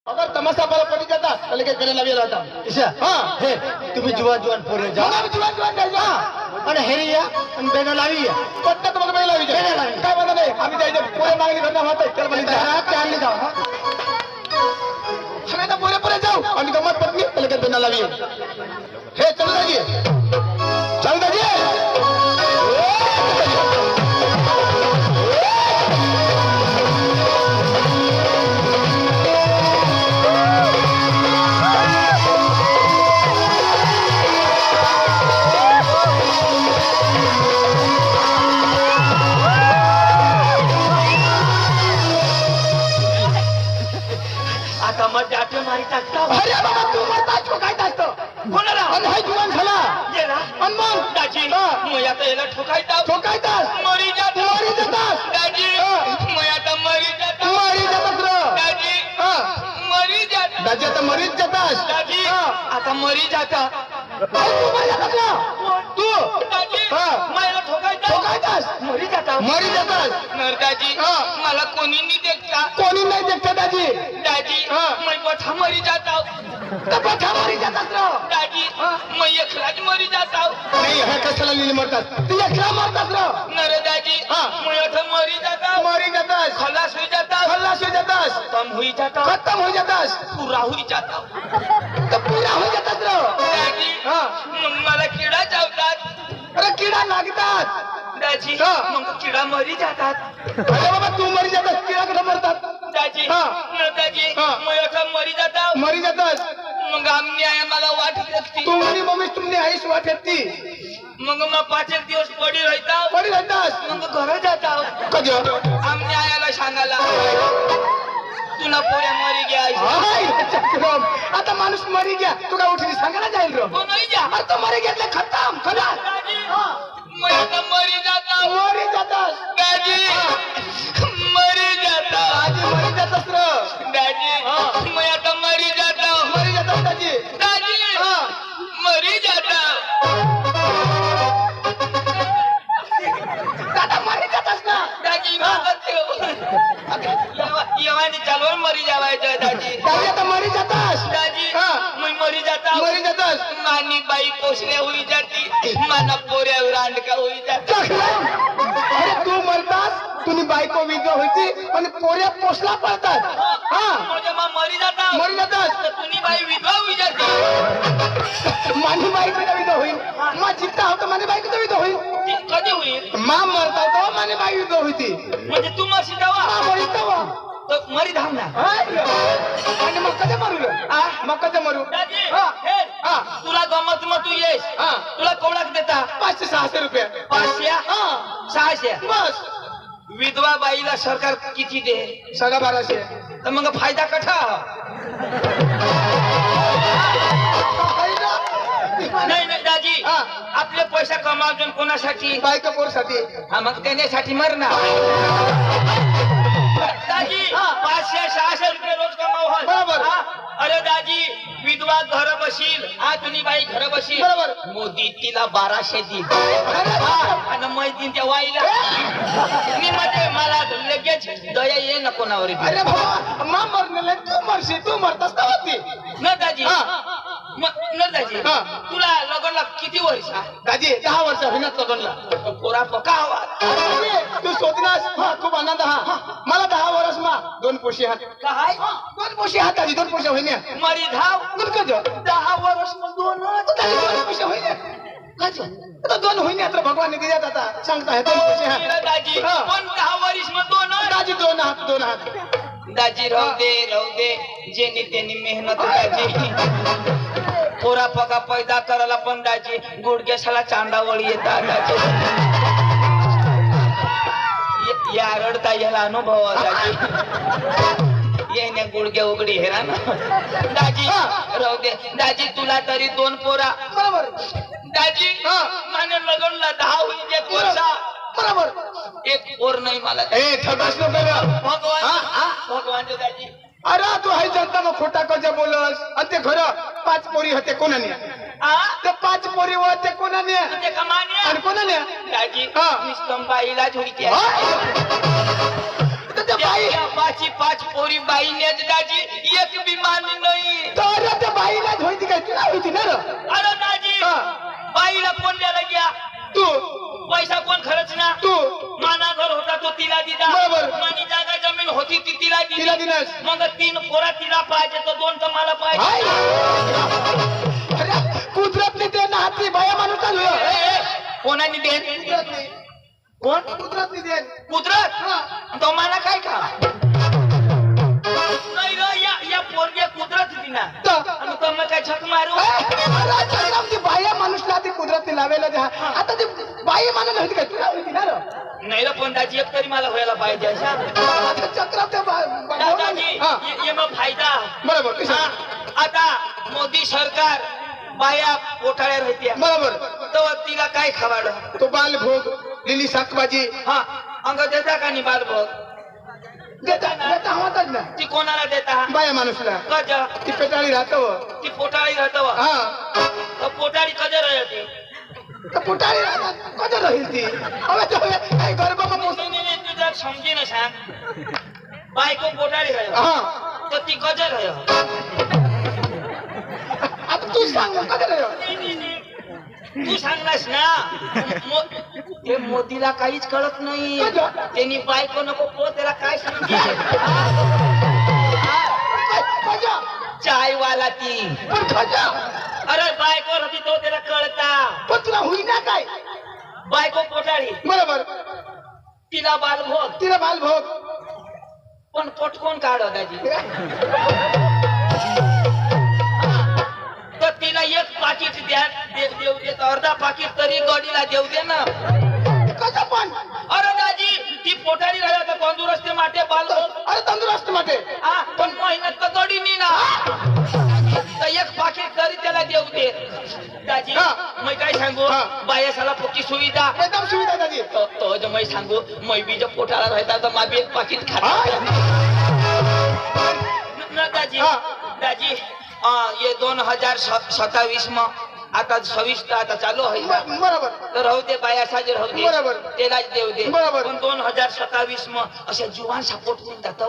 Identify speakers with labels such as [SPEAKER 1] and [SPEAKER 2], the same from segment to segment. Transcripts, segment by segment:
[SPEAKER 1] अगर तमाशा वाला पड़ी जाता तो लेके करे लगे रहता
[SPEAKER 2] ईशा
[SPEAKER 1] हां
[SPEAKER 2] हे तुम्ही जुवान जुवान पोरे जा
[SPEAKER 1] मला जुवान जुवान जायचं
[SPEAKER 2] आणि हेरिया आणि बेना लाविया
[SPEAKER 1] पत्ता तुम्हाला पहिला विचार काय म्हणा नाही आम्ही जायचं पोरे मागणी करणार होतं त्याला बोलली
[SPEAKER 2] जरा चालली जाऊ
[SPEAKER 1] हमें तो पूरे पूरे जाओ और गमत पत्नी तो लेके बेना लावी हे चल दाजी चल दाजी
[SPEAKER 2] आता मग जाते मारी टाकता
[SPEAKER 1] अरे बाबा तू मरता तो काय टाकतो
[SPEAKER 2] कोणाला
[SPEAKER 1] आणि हाय जुवान झाला
[SPEAKER 2] ये ना
[SPEAKER 1] अनमोल
[SPEAKER 2] दाजी मग आता याला ठोकायता
[SPEAKER 1] ठोकायतास
[SPEAKER 2] मरी जात दाजी मग आता मरी जात
[SPEAKER 1] मरी जातास रे
[SPEAKER 2] दाजी मरी जात
[SPEAKER 1] दाजी आता मरीच जातास
[SPEAKER 2] दाजी आता मरी जाता
[SPEAKER 1] तू मरी जातास ना तू
[SPEAKER 2] दाजी
[SPEAKER 1] हा.
[SPEAKER 2] मला ठोकायता
[SPEAKER 1] ठोकायतास
[SPEAKER 2] मरी जाता
[SPEAKER 1] मरी जातास
[SPEAKER 2] नरदाजी
[SPEAKER 1] हा.
[SPEAKER 2] मला कोणी नाही देखता
[SPEAKER 1] कोणी नाही देखता दाजी
[SPEAKER 2] दाजी
[SPEAKER 1] हा.
[SPEAKER 2] मैं पठा मरी जाता
[SPEAKER 1] कपठा मरी जातास रे
[SPEAKER 2] दाजी मैं एकलाच मरी जाता
[SPEAKER 1] नाही हा कशाला लिहिली मरतात तू एकला मरतास रे
[SPEAKER 2] नरदाजी
[SPEAKER 1] हा.
[SPEAKER 2] मैं आता मरी जाता
[SPEAKER 1] मरी जातास
[SPEAKER 2] खलास हो जाता
[SPEAKER 1] खल्लास हो जातास
[SPEAKER 2] खत्म हुई जाता
[SPEAKER 1] खत्म हो जातास
[SPEAKER 2] पूरा हुई जाता
[SPEAKER 1] तर पुरा हो जातास रे
[SPEAKER 2] दाजी
[SPEAKER 1] हा
[SPEAKER 2] मग मला किडा चावतात
[SPEAKER 1] अरे किडा लागतात
[SPEAKER 2] दाजी
[SPEAKER 1] हा.
[SPEAKER 2] मग किडा मरी जातात
[SPEAKER 1] अरे बाबा तू मरी जातास किडा कडे मरतात
[SPEAKER 2] दाजी
[SPEAKER 1] हा.
[SPEAKER 2] नरदाजी
[SPEAKER 1] हा.
[SPEAKER 2] मैं आता मरी जाता
[SPEAKER 1] मरी जातास
[SPEAKER 2] मग आम्ही आहे मला वाट लागती
[SPEAKER 1] तू आणि मम्मी तुमने आईस वाटत ती
[SPEAKER 2] मग मग 5 एक दिवस पडी राहता
[SPEAKER 1] पडी राहतास
[SPEAKER 2] मग घर जाता
[SPEAKER 1] कधी
[SPEAKER 2] आम्ही आयाला सांगायला तुला पोऱ्या मरी गया
[SPEAKER 1] हाय, चक्रम. आता माणूस मरी गया तू काय उठली सांगायला जाईल रो
[SPEAKER 2] नाही जा
[SPEAKER 1] अरे तो मरी घेतले खतम खलास
[SPEAKER 2] दाजी मैं आता मरी जाता
[SPEAKER 1] मरी जातास
[SPEAKER 2] दाजी मरी जाता
[SPEAKER 1] दाजी मरी जातास रे
[SPEAKER 2] दाजी मैं आता मरी जाता
[SPEAKER 1] मरी जातास दाजी
[SPEAKER 2] दाजी
[SPEAKER 1] हा.
[SPEAKER 2] मरी जाता
[SPEAKER 1] दादा मरी जातास ना
[SPEAKER 2] दाजी मागत येवानी चालवर मरी जावायचं दाजी
[SPEAKER 1] दाजी आता मरी जातास
[SPEAKER 2] दाजी
[SPEAKER 1] हा.
[SPEAKER 2] मैं मरी जाता
[SPEAKER 1] मरी जातास
[SPEAKER 2] मानी बाई पोसल्या होई जाती माना पोऱ्यावर अंडका होई जाती
[SPEAKER 1] चक्रम. अरे तू मरतास तुझी बायको विधवा होती आणि पोऱ्या पोसला पडतात हा
[SPEAKER 2] म्हणजे मग मरी जाता
[SPEAKER 1] मरी जातास
[SPEAKER 2] तर तुम्ही बाई विधवा होई जाती
[SPEAKER 1] माझी बायको विधवा होईल मा जिंता होतो माझी बायको विधवा होईल
[SPEAKER 2] ती कधी होईल
[SPEAKER 1] मा मरता तो माझी बाई विधवा होती
[SPEAKER 2] म्हणजे तू मशी जावा
[SPEAKER 1] हा मरी तवा
[SPEAKER 2] तर मरी धाम ना
[SPEAKER 1] आणि मग कधी मरू रे? मग कधी मरू
[SPEAKER 2] दाजी
[SPEAKER 1] हा.
[SPEAKER 2] हे,
[SPEAKER 1] हा.
[SPEAKER 2] तुला गमत मग तू येस
[SPEAKER 1] हा.
[SPEAKER 2] तुला कोवडाक देता
[SPEAKER 1] 500-600 रुपये
[SPEAKER 2] 500
[SPEAKER 1] हा
[SPEAKER 2] 600
[SPEAKER 1] बस
[SPEAKER 2] विधवा बाईला सरकार किती दे
[SPEAKER 1] सगळा 1200
[SPEAKER 2] तर मग फायदा कठा नाही नाही दाजी
[SPEAKER 1] हा.
[SPEAKER 2] आपले पैसा कमावून कोणासाठी
[SPEAKER 1] बायको पोरसाठी
[SPEAKER 2] हा मग त्याच्यासाठी मरणार दाजी 500-600 रुपये रोज कमाव हल.
[SPEAKER 1] बरोबर.
[SPEAKER 2] हा? अरे दाजी विधवा घर बशील हा तुम्ही बाई घर बशील
[SPEAKER 1] बरोबर.
[SPEAKER 2] मोदी तिला 1200 देईल
[SPEAKER 1] अरे
[SPEAKER 2] आणि मैत्रीण त्या वाईला मी म्हणजे मला लगेच दया ये न कोणावर
[SPEAKER 1] अरे बाबा मा मरणे तू मरशी तू मरतास तेव्हा ती
[SPEAKER 2] न दाजी
[SPEAKER 1] हा.
[SPEAKER 2] न दाजी
[SPEAKER 1] हा.
[SPEAKER 2] तुला लग्नला किती वर्ष
[SPEAKER 1] दाजी 10 वर्ष होईनाच लग्नला
[SPEAKER 2] पोरा पका हवा
[SPEAKER 1] तू शोधनास हा खूप आनंद हा मला 10 वर्ष मा 2 पोशी हात
[SPEAKER 2] काय
[SPEAKER 1] 2 पोशी हात दाजी 2 पोशी होईना
[SPEAKER 2] मरी धाव
[SPEAKER 1] तुमचं जो
[SPEAKER 2] 10 वर्ष मग
[SPEAKER 1] 2 पोशी होईना आता 2 होईना तर भगवान ने दिल्यात आता सांगता है 2 पोशी हात
[SPEAKER 2] दाजी
[SPEAKER 1] हा.
[SPEAKER 2] पण 10 वर्ष मग 2
[SPEAKER 1] दाजी 2 हात
[SPEAKER 2] दाजी राहू दे जेनी त्यांनी मेहनत दाजी पोरा पका पैदा करायला पण दाजी गुडघ्याशाला चांडावळी येतात दाजी या रडता याला अनुभव आहे, दाजी येण्या गुडघ्या उघडी हेरा ना दाजी राहू दे दाजी तुला तरी 2 पोरा
[SPEAKER 1] बरोबर
[SPEAKER 2] दाजी
[SPEAKER 1] हा.
[SPEAKER 2] माने लग्नला 10 होईल एक वर्षा
[SPEAKER 1] बरोबर
[SPEAKER 2] एक पोर नाही मला
[SPEAKER 1] ए ठगास नको रे.
[SPEAKER 2] भगवान दाजी
[SPEAKER 1] अरे तू हाय जनता मग खोटा कजा बोलस आणि ते घर 5 पोरी होते कोणाने ते 5 पोरी होते कोणाने
[SPEAKER 2] ते कमाने
[SPEAKER 1] आणि कोणाने
[SPEAKER 2] दाजी
[SPEAKER 1] हा.
[SPEAKER 2] निस्तंबाईला झोईते
[SPEAKER 1] तर ते बाई
[SPEAKER 2] पाची 5 पोरी बाईनेच दाजी एक विमान नाही
[SPEAKER 1] तर त्या बाईलाच होती काय तुला होती ना रे?
[SPEAKER 2] अरे दाजी
[SPEAKER 1] हा.
[SPEAKER 2] बाईला कोण द्यायला घ्या
[SPEAKER 1] तू
[SPEAKER 2] पैसा कोण खरंच ना
[SPEAKER 1] तू
[SPEAKER 2] माना घर होता तो तिला दिला
[SPEAKER 1] बरोबर.
[SPEAKER 2] मानी जागा जमीन होती ती तिला
[SPEAKER 1] तिला
[SPEAKER 2] दिली
[SPEAKER 1] दिलास.
[SPEAKER 2] मग 3 पोरा तिला पाहिजे तर 2 तर मला
[SPEAKER 1] हाय.
[SPEAKER 2] पाहिजे
[SPEAKER 1] अरे कुदरतने ते ना हाती बाया माणूस चालू
[SPEAKER 2] ए,
[SPEAKER 1] आहे.
[SPEAKER 2] ए, कोणानी देन
[SPEAKER 1] कुदरतने
[SPEAKER 2] कोण
[SPEAKER 1] कुदरतने दे.
[SPEAKER 2] कुदरत
[SPEAKER 1] हा.
[SPEAKER 2] तो मला काय का नाही रे या पोरगे कुदरत दिना
[SPEAKER 1] तर
[SPEAKER 2] आणि तो मग काय झक मारू
[SPEAKER 1] ती बाया माणूसला ती कुदरतने लावेला द्या. आता ती बाई माणूस होती काय तुला होती ना रे?
[SPEAKER 2] नाही रे पण दाजी एक तरी मला व्हायला पाहिजे अशा
[SPEAKER 1] आता चक्रात त्या
[SPEAKER 2] दादाजी
[SPEAKER 1] हा.
[SPEAKER 2] ये मग फायदा
[SPEAKER 1] बरोबर कसं?
[SPEAKER 2] हा, आता मोदी सरकार बाया पोटाळ्या राहत्या
[SPEAKER 1] बरोबर.
[SPEAKER 2] तर तिला काय खावाड
[SPEAKER 1] तो बालभोग लिली शाकभाजी
[SPEAKER 2] हा अंग देता का निबाल बघ
[SPEAKER 1] देता देता हवातच ना
[SPEAKER 2] ती कोणाला देता
[SPEAKER 1] बाया माणूसला
[SPEAKER 2] कज
[SPEAKER 1] ती पेटाळी राहतो
[SPEAKER 2] ती पोटाळी राहत
[SPEAKER 1] हा
[SPEAKER 2] तर पोटाळी कज राहते
[SPEAKER 1] तर पोटाळी राहतात कधी राहील ती अबे गरबामा
[SPEAKER 2] तू जर समजे ना सांग बायको पोटाळी राह
[SPEAKER 1] हा
[SPEAKER 2] तर ती कज राह
[SPEAKER 1] आता तू सांग कधी राहील
[SPEAKER 2] तू सांगलास ना ते मोदीला काहीच कळत नाही
[SPEAKER 1] कजं?
[SPEAKER 2] त्यांनी बायको नको पो त्याला काय समजे चाय वाला ती
[SPEAKER 1] पण खजा
[SPEAKER 2] अरे बायको होती तो त्याला कळता
[SPEAKER 1] पण तुला होईना काय
[SPEAKER 2] बायको पोटाळी
[SPEAKER 1] बरोबर
[SPEAKER 2] तिला बालभोग
[SPEAKER 1] तिला बालभोग
[SPEAKER 2] पण पोटकोण काढ दाजी तर तिला एक पाकिट द्या देऊ दे तर अर्धा पाकिट तरी गडीला देऊ दे ना
[SPEAKER 1] कसं पण
[SPEAKER 2] अरे दाजी ती पोटाळी राहिला तर तंदुरुस्ती माटे बालभोग
[SPEAKER 1] अरे तंदुरुस्त माटे
[SPEAKER 2] हा पण मेहनत तर गडी नी ना तर एक पाकिट तरी त्याला देऊ दे दाजी
[SPEAKER 1] हा.
[SPEAKER 2] मी काय सांगू
[SPEAKER 1] हा.
[SPEAKER 2] बायासाला फुकटी सुविधा
[SPEAKER 1] एकदम सुविधा दादी
[SPEAKER 2] तो जो मैं सांगू मैं भी जब पोटाळा राहता तर मा भी एक पाकिट खाता न दाजी
[SPEAKER 1] हा.
[SPEAKER 2] दाजी ये 2027 में आता 26 तर आता चालू आहे ना.
[SPEAKER 1] बरोबर
[SPEAKER 2] तर राहू दे बाया साजे राहू दे
[SPEAKER 1] बरोबर.
[SPEAKER 2] त्यालाच देऊ दे
[SPEAKER 1] बरोबर.
[SPEAKER 2] पण 2027 में अशा जुवान सपोर्ट मिळतात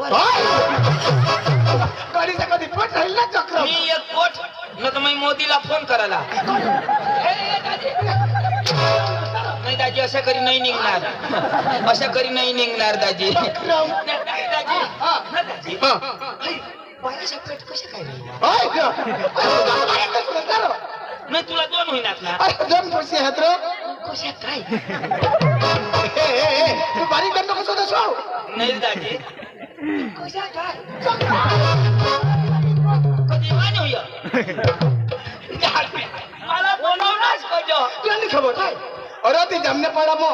[SPEAKER 1] गाडीचा कधी पट राहील ना चक्र
[SPEAKER 2] मी एक कोट न तर मी मोदीला फोन करायला नाही दाजी अशा करी नाही निघणार अशा करी नाही निघणार दाजी दाजी
[SPEAKER 1] हा.
[SPEAKER 2] न दाजी
[SPEAKER 1] हा.
[SPEAKER 2] बायाच्या पेट कशा काय राहिल्या?
[SPEAKER 1] हाय का?
[SPEAKER 2] नाही तुला 2 होईनात ना
[SPEAKER 1] अरे दोन पैसे आहेत रे
[SPEAKER 2] कशा काय
[SPEAKER 1] तू बारीक कर नको स्वतः सो
[SPEAKER 2] नाही दाजी कशा काय कधी वाणी होय मला बोलवलाच कजो
[SPEAKER 1] तुला नाही खबर अरे ते जमने पडा मग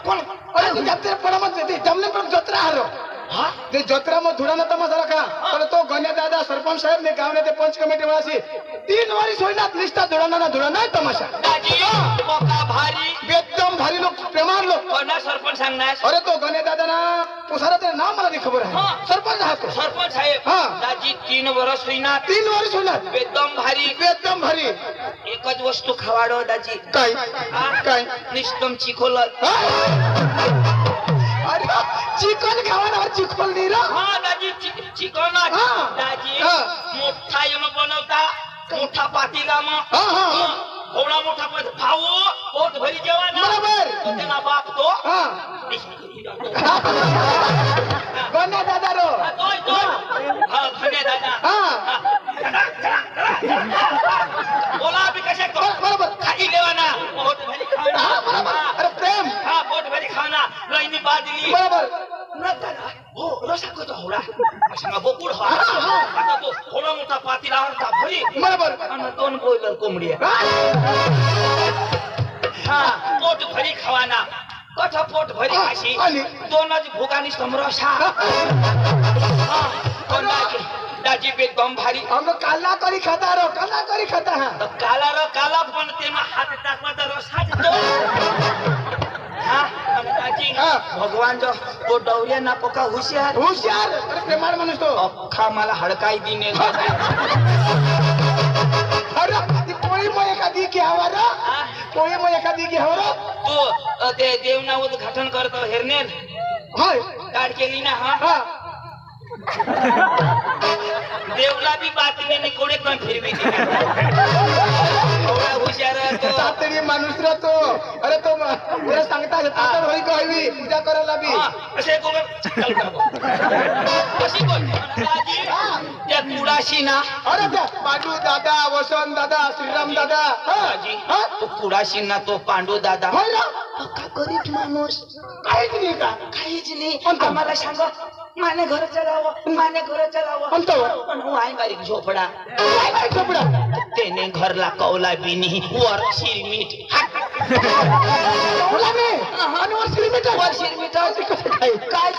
[SPEAKER 2] कोण
[SPEAKER 1] अरे ते जमने पडा मग ते जमने पडा जत्रा हारो
[SPEAKER 2] हा
[SPEAKER 1] ते जत्रा धुराना तमाशा रखा पर तो गण्या दादा सरपंच साहेब ने गाव ने ते पंच कमिटी वासी 3 वर्ष होईनात निष्ठा धुराना तमाशा
[SPEAKER 2] दाजी मोका भारी
[SPEAKER 1] एकदम भारी लोक प्रेमार लोक
[SPEAKER 2] कोणा सरपंच सांगणार
[SPEAKER 1] अरे तो गण्या दादा ना पुसारा ते नाव मला नाही खबर आहे
[SPEAKER 2] हा.
[SPEAKER 1] सरपंच हा तो
[SPEAKER 2] सरपंच साहेब
[SPEAKER 1] हा.
[SPEAKER 2] दाजी 3 वर्ष होईना
[SPEAKER 1] 3 वर्ष होईनात
[SPEAKER 2] एकदम भारी
[SPEAKER 1] एकदम भारी
[SPEAKER 2] एकच वस्तू खवाडो दाजी
[SPEAKER 1] काय काय
[SPEAKER 2] निष्ठम चिखोलत
[SPEAKER 1] अरे चिकन खावाना चिकन नाही रा
[SPEAKER 2] हा दाजी चिकन
[SPEAKER 1] हा.
[SPEAKER 2] दाजी
[SPEAKER 1] हा.
[SPEAKER 2] मोठा यम बनवता मोठा पातीला मग
[SPEAKER 1] हा, हा, हा.
[SPEAKER 2] थोडा मोठा भाऊ पोट भरी जेवण
[SPEAKER 1] बरोबर.
[SPEAKER 2] त्यांना बाप तो
[SPEAKER 1] हा गण्या दादा रो
[SPEAKER 2] हा धन्य दादा
[SPEAKER 1] हा
[SPEAKER 2] बोला अभी कशा तो
[SPEAKER 1] बरोबर
[SPEAKER 2] खाई लेवाना पोट भरी खाना
[SPEAKER 1] हा बरोबर अरे प्रेम
[SPEAKER 2] हा पोट भरी खाना लईनी बादली
[SPEAKER 1] बरोबर
[SPEAKER 2] न दादा हो रसा को तो होला अशा बोकुड हा आता तो थोडा मोठा पातीला आणता भरी
[SPEAKER 1] बरोबर
[SPEAKER 2] आणि 2 बॉयलर कोंबडी हा पोट भरी खावाना कठ पोट भरी
[SPEAKER 1] हा,
[SPEAKER 2] खाशी
[SPEAKER 1] आणि?
[SPEAKER 2] 2च भुगानी समरसा हा पण दाजी पे दम भारी
[SPEAKER 1] हम काला करी खाता रो काला करी खाता है
[SPEAKER 2] तर काला र काला पण तेमा हात टाकवा तर रसाच तो हा आणि दाजी
[SPEAKER 1] हा.
[SPEAKER 2] भगवान जो तो डवऱ्या ना पका हुशार
[SPEAKER 1] होशियार अरे प्रेमार माणूस तो
[SPEAKER 2] अख्खा मला हडकाई दिने
[SPEAKER 1] अरे ती पोळी मग एखादी घ्यावा रो पोळी मग एखादी घ्यावा रो
[SPEAKER 2] तो ते देवना उद्घाटन करतो हेरनेर
[SPEAKER 1] होय
[SPEAKER 2] काढ केली ना हा
[SPEAKER 1] हा
[SPEAKER 2] देवला बी बातमीने कोडे पण फिरवी हुशार तो
[SPEAKER 1] तातडी माणूस राहतो अरे तो तुला सांगता तातड होई का हवी पूजा करायला बी
[SPEAKER 2] असे कशी बोल त्या कुडाशी ना
[SPEAKER 1] अरे त्या पांडू दादा वसंत दादा श्रीराम दादा
[SPEAKER 2] तो कुडाशी ना तो पांडू दादा
[SPEAKER 1] होय ना
[SPEAKER 2] का गरीब माणूस
[SPEAKER 1] काहीच नाही का
[SPEAKER 2] काहीच नाही
[SPEAKER 1] कोणतं?
[SPEAKER 2] आम्हाला सांग माने घर चलावं माने घर चलावं
[SPEAKER 1] कोणतं?
[SPEAKER 2] पण हो आहे बारीक झोपडा
[SPEAKER 1] काय काय कपडा
[SPEAKER 2] त्याने घरला कौला बिनी वर शिरमीठ
[SPEAKER 1] बोला मी आणि वर सिरिमिट
[SPEAKER 2] वर शिरमीठ
[SPEAKER 1] काय
[SPEAKER 2] काय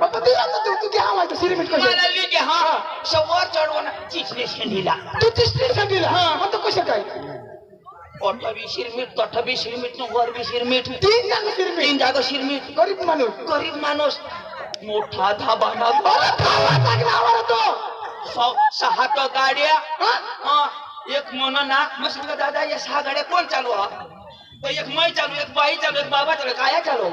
[SPEAKER 1] बाबा ते आता तू त्या आवाज सिरिमिट कसं
[SPEAKER 2] मला लिखे हा शवर चढवून चिचले शेंडीला
[SPEAKER 1] तू तिसरी सांगितलं हा मग तो कसं काय
[SPEAKER 2] ओठबी शिरमीठ तोठबी शिरमीठ वर बी शिरमीठ
[SPEAKER 1] तीन जागा सिरिमिट
[SPEAKER 2] तीन जागा शिरमीठ
[SPEAKER 1] गरीब माणूस
[SPEAKER 2] गरीब माणूस मोठा धाबाना
[SPEAKER 1] अरे काय लागला आवाज तो
[SPEAKER 2] 6 तो गाड्या
[SPEAKER 1] हा?
[SPEAKER 2] हा, एक म्हणून ना मग सांगा दादा या 6 गाड्या कोण चालू हा तर एक मै चालू एक बाई चालू एक बाबा चालू काय चालू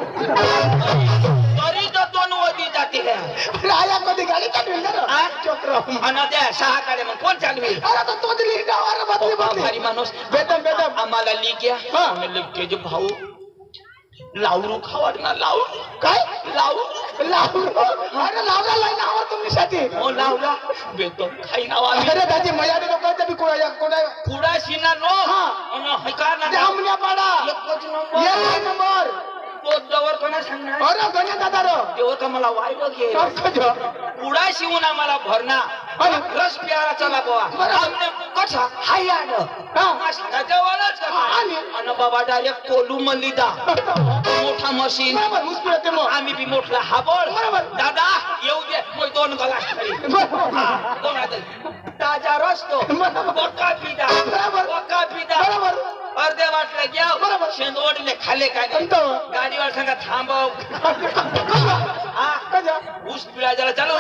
[SPEAKER 2] तरी तो 2 वदी जाते है
[SPEAKER 1] अरे आया कधी गाडी चालवेल ना
[SPEAKER 2] हा?
[SPEAKER 1] चक्र
[SPEAKER 2] आणि त्या 6 गाड्या मग कोण चालवेल
[SPEAKER 1] अरे तो दिली गावाला बदली
[SPEAKER 2] भारी
[SPEAKER 1] बदली
[SPEAKER 2] माणूस
[SPEAKER 1] बेदम बेदम
[SPEAKER 2] आम्हाला लिख्या
[SPEAKER 1] हा.
[SPEAKER 2] लिखे जे भाऊ लावरू खावाड ना लावरू
[SPEAKER 1] काय
[SPEAKER 2] लावरू
[SPEAKER 1] लावला अरे लावला लाईन आवाज तुमच्यासाठी
[SPEAKER 2] हो लावला बेतो खाई नाव आम्ही
[SPEAKER 1] अरे दादी मयाने लोकांचा बी कोणा कोणा
[SPEAKER 2] कुडा शिना नो
[SPEAKER 1] हा.
[SPEAKER 2] आणि हैकार ना
[SPEAKER 1] जामण्या पाडा
[SPEAKER 2] एकच नंबर
[SPEAKER 1] एक नंबर
[SPEAKER 2] तो दवर कोणा सांगणार
[SPEAKER 1] अरे गण्या दादा रो
[SPEAKER 2] तेव्हा का मला वाईव घे कुडा शिवून आम्हाला भरणा
[SPEAKER 1] अरे.
[SPEAKER 2] रस प्यारा चला बुवा
[SPEAKER 1] बरं.
[SPEAKER 2] आमने कसा हाय आलं
[SPEAKER 1] हा.
[SPEAKER 2] जवळच
[SPEAKER 1] आणि?
[SPEAKER 2] आणि बाबा डायरेक्ट कोलू मलिदा मोठा मशीन
[SPEAKER 1] बरोबर मुस्कुळ ते मग
[SPEAKER 2] आम्ही बी मोठला हाबळ
[SPEAKER 1] बरोबर.
[SPEAKER 2] दादा येऊ दे मग 2 गलास खाली दोन हात ताजा रसतो
[SPEAKER 1] बरोबर.
[SPEAKER 2] बक्का पिदा
[SPEAKER 1] बरोबर.
[SPEAKER 2] बक्का पिदा
[SPEAKER 1] बरोबर
[SPEAKER 2] अर्धे वाटलं घ्या
[SPEAKER 1] बरोबर.
[SPEAKER 2] शेंदवडले खाले काय नाही.
[SPEAKER 1] कोणतं?
[SPEAKER 2] गाडीवर सांगा थांबव हा
[SPEAKER 1] कजा
[SPEAKER 2] ऊस पिळायला चालू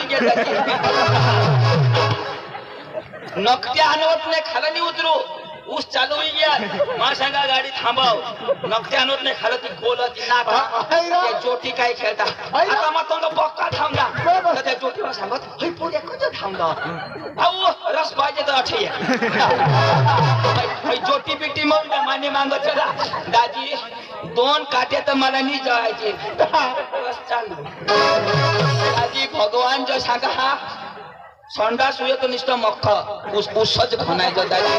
[SPEAKER 2] नकट्या आणवत नाही खाला नाही उतरू ऊस चालू होई गया मा सांगा गाडी थांबव नकट्या आणवत नाही खाला ती गोल ती नाक त्या जोटी काय खेळता आता मग तो बक्का थांबला तर त्या जोटीवर सांगत हे पुढे कधी थांबला भाऊ रस पाहिजे तर अठे जोटी बिटी मग माने मागत चला दाजी 2 काट्या तर मला नाही जळायचे रस चालू दाजी भगवान जो सांगा हा संडास हुए तो निष्ठ मक्ख उसच खणायचं दाजी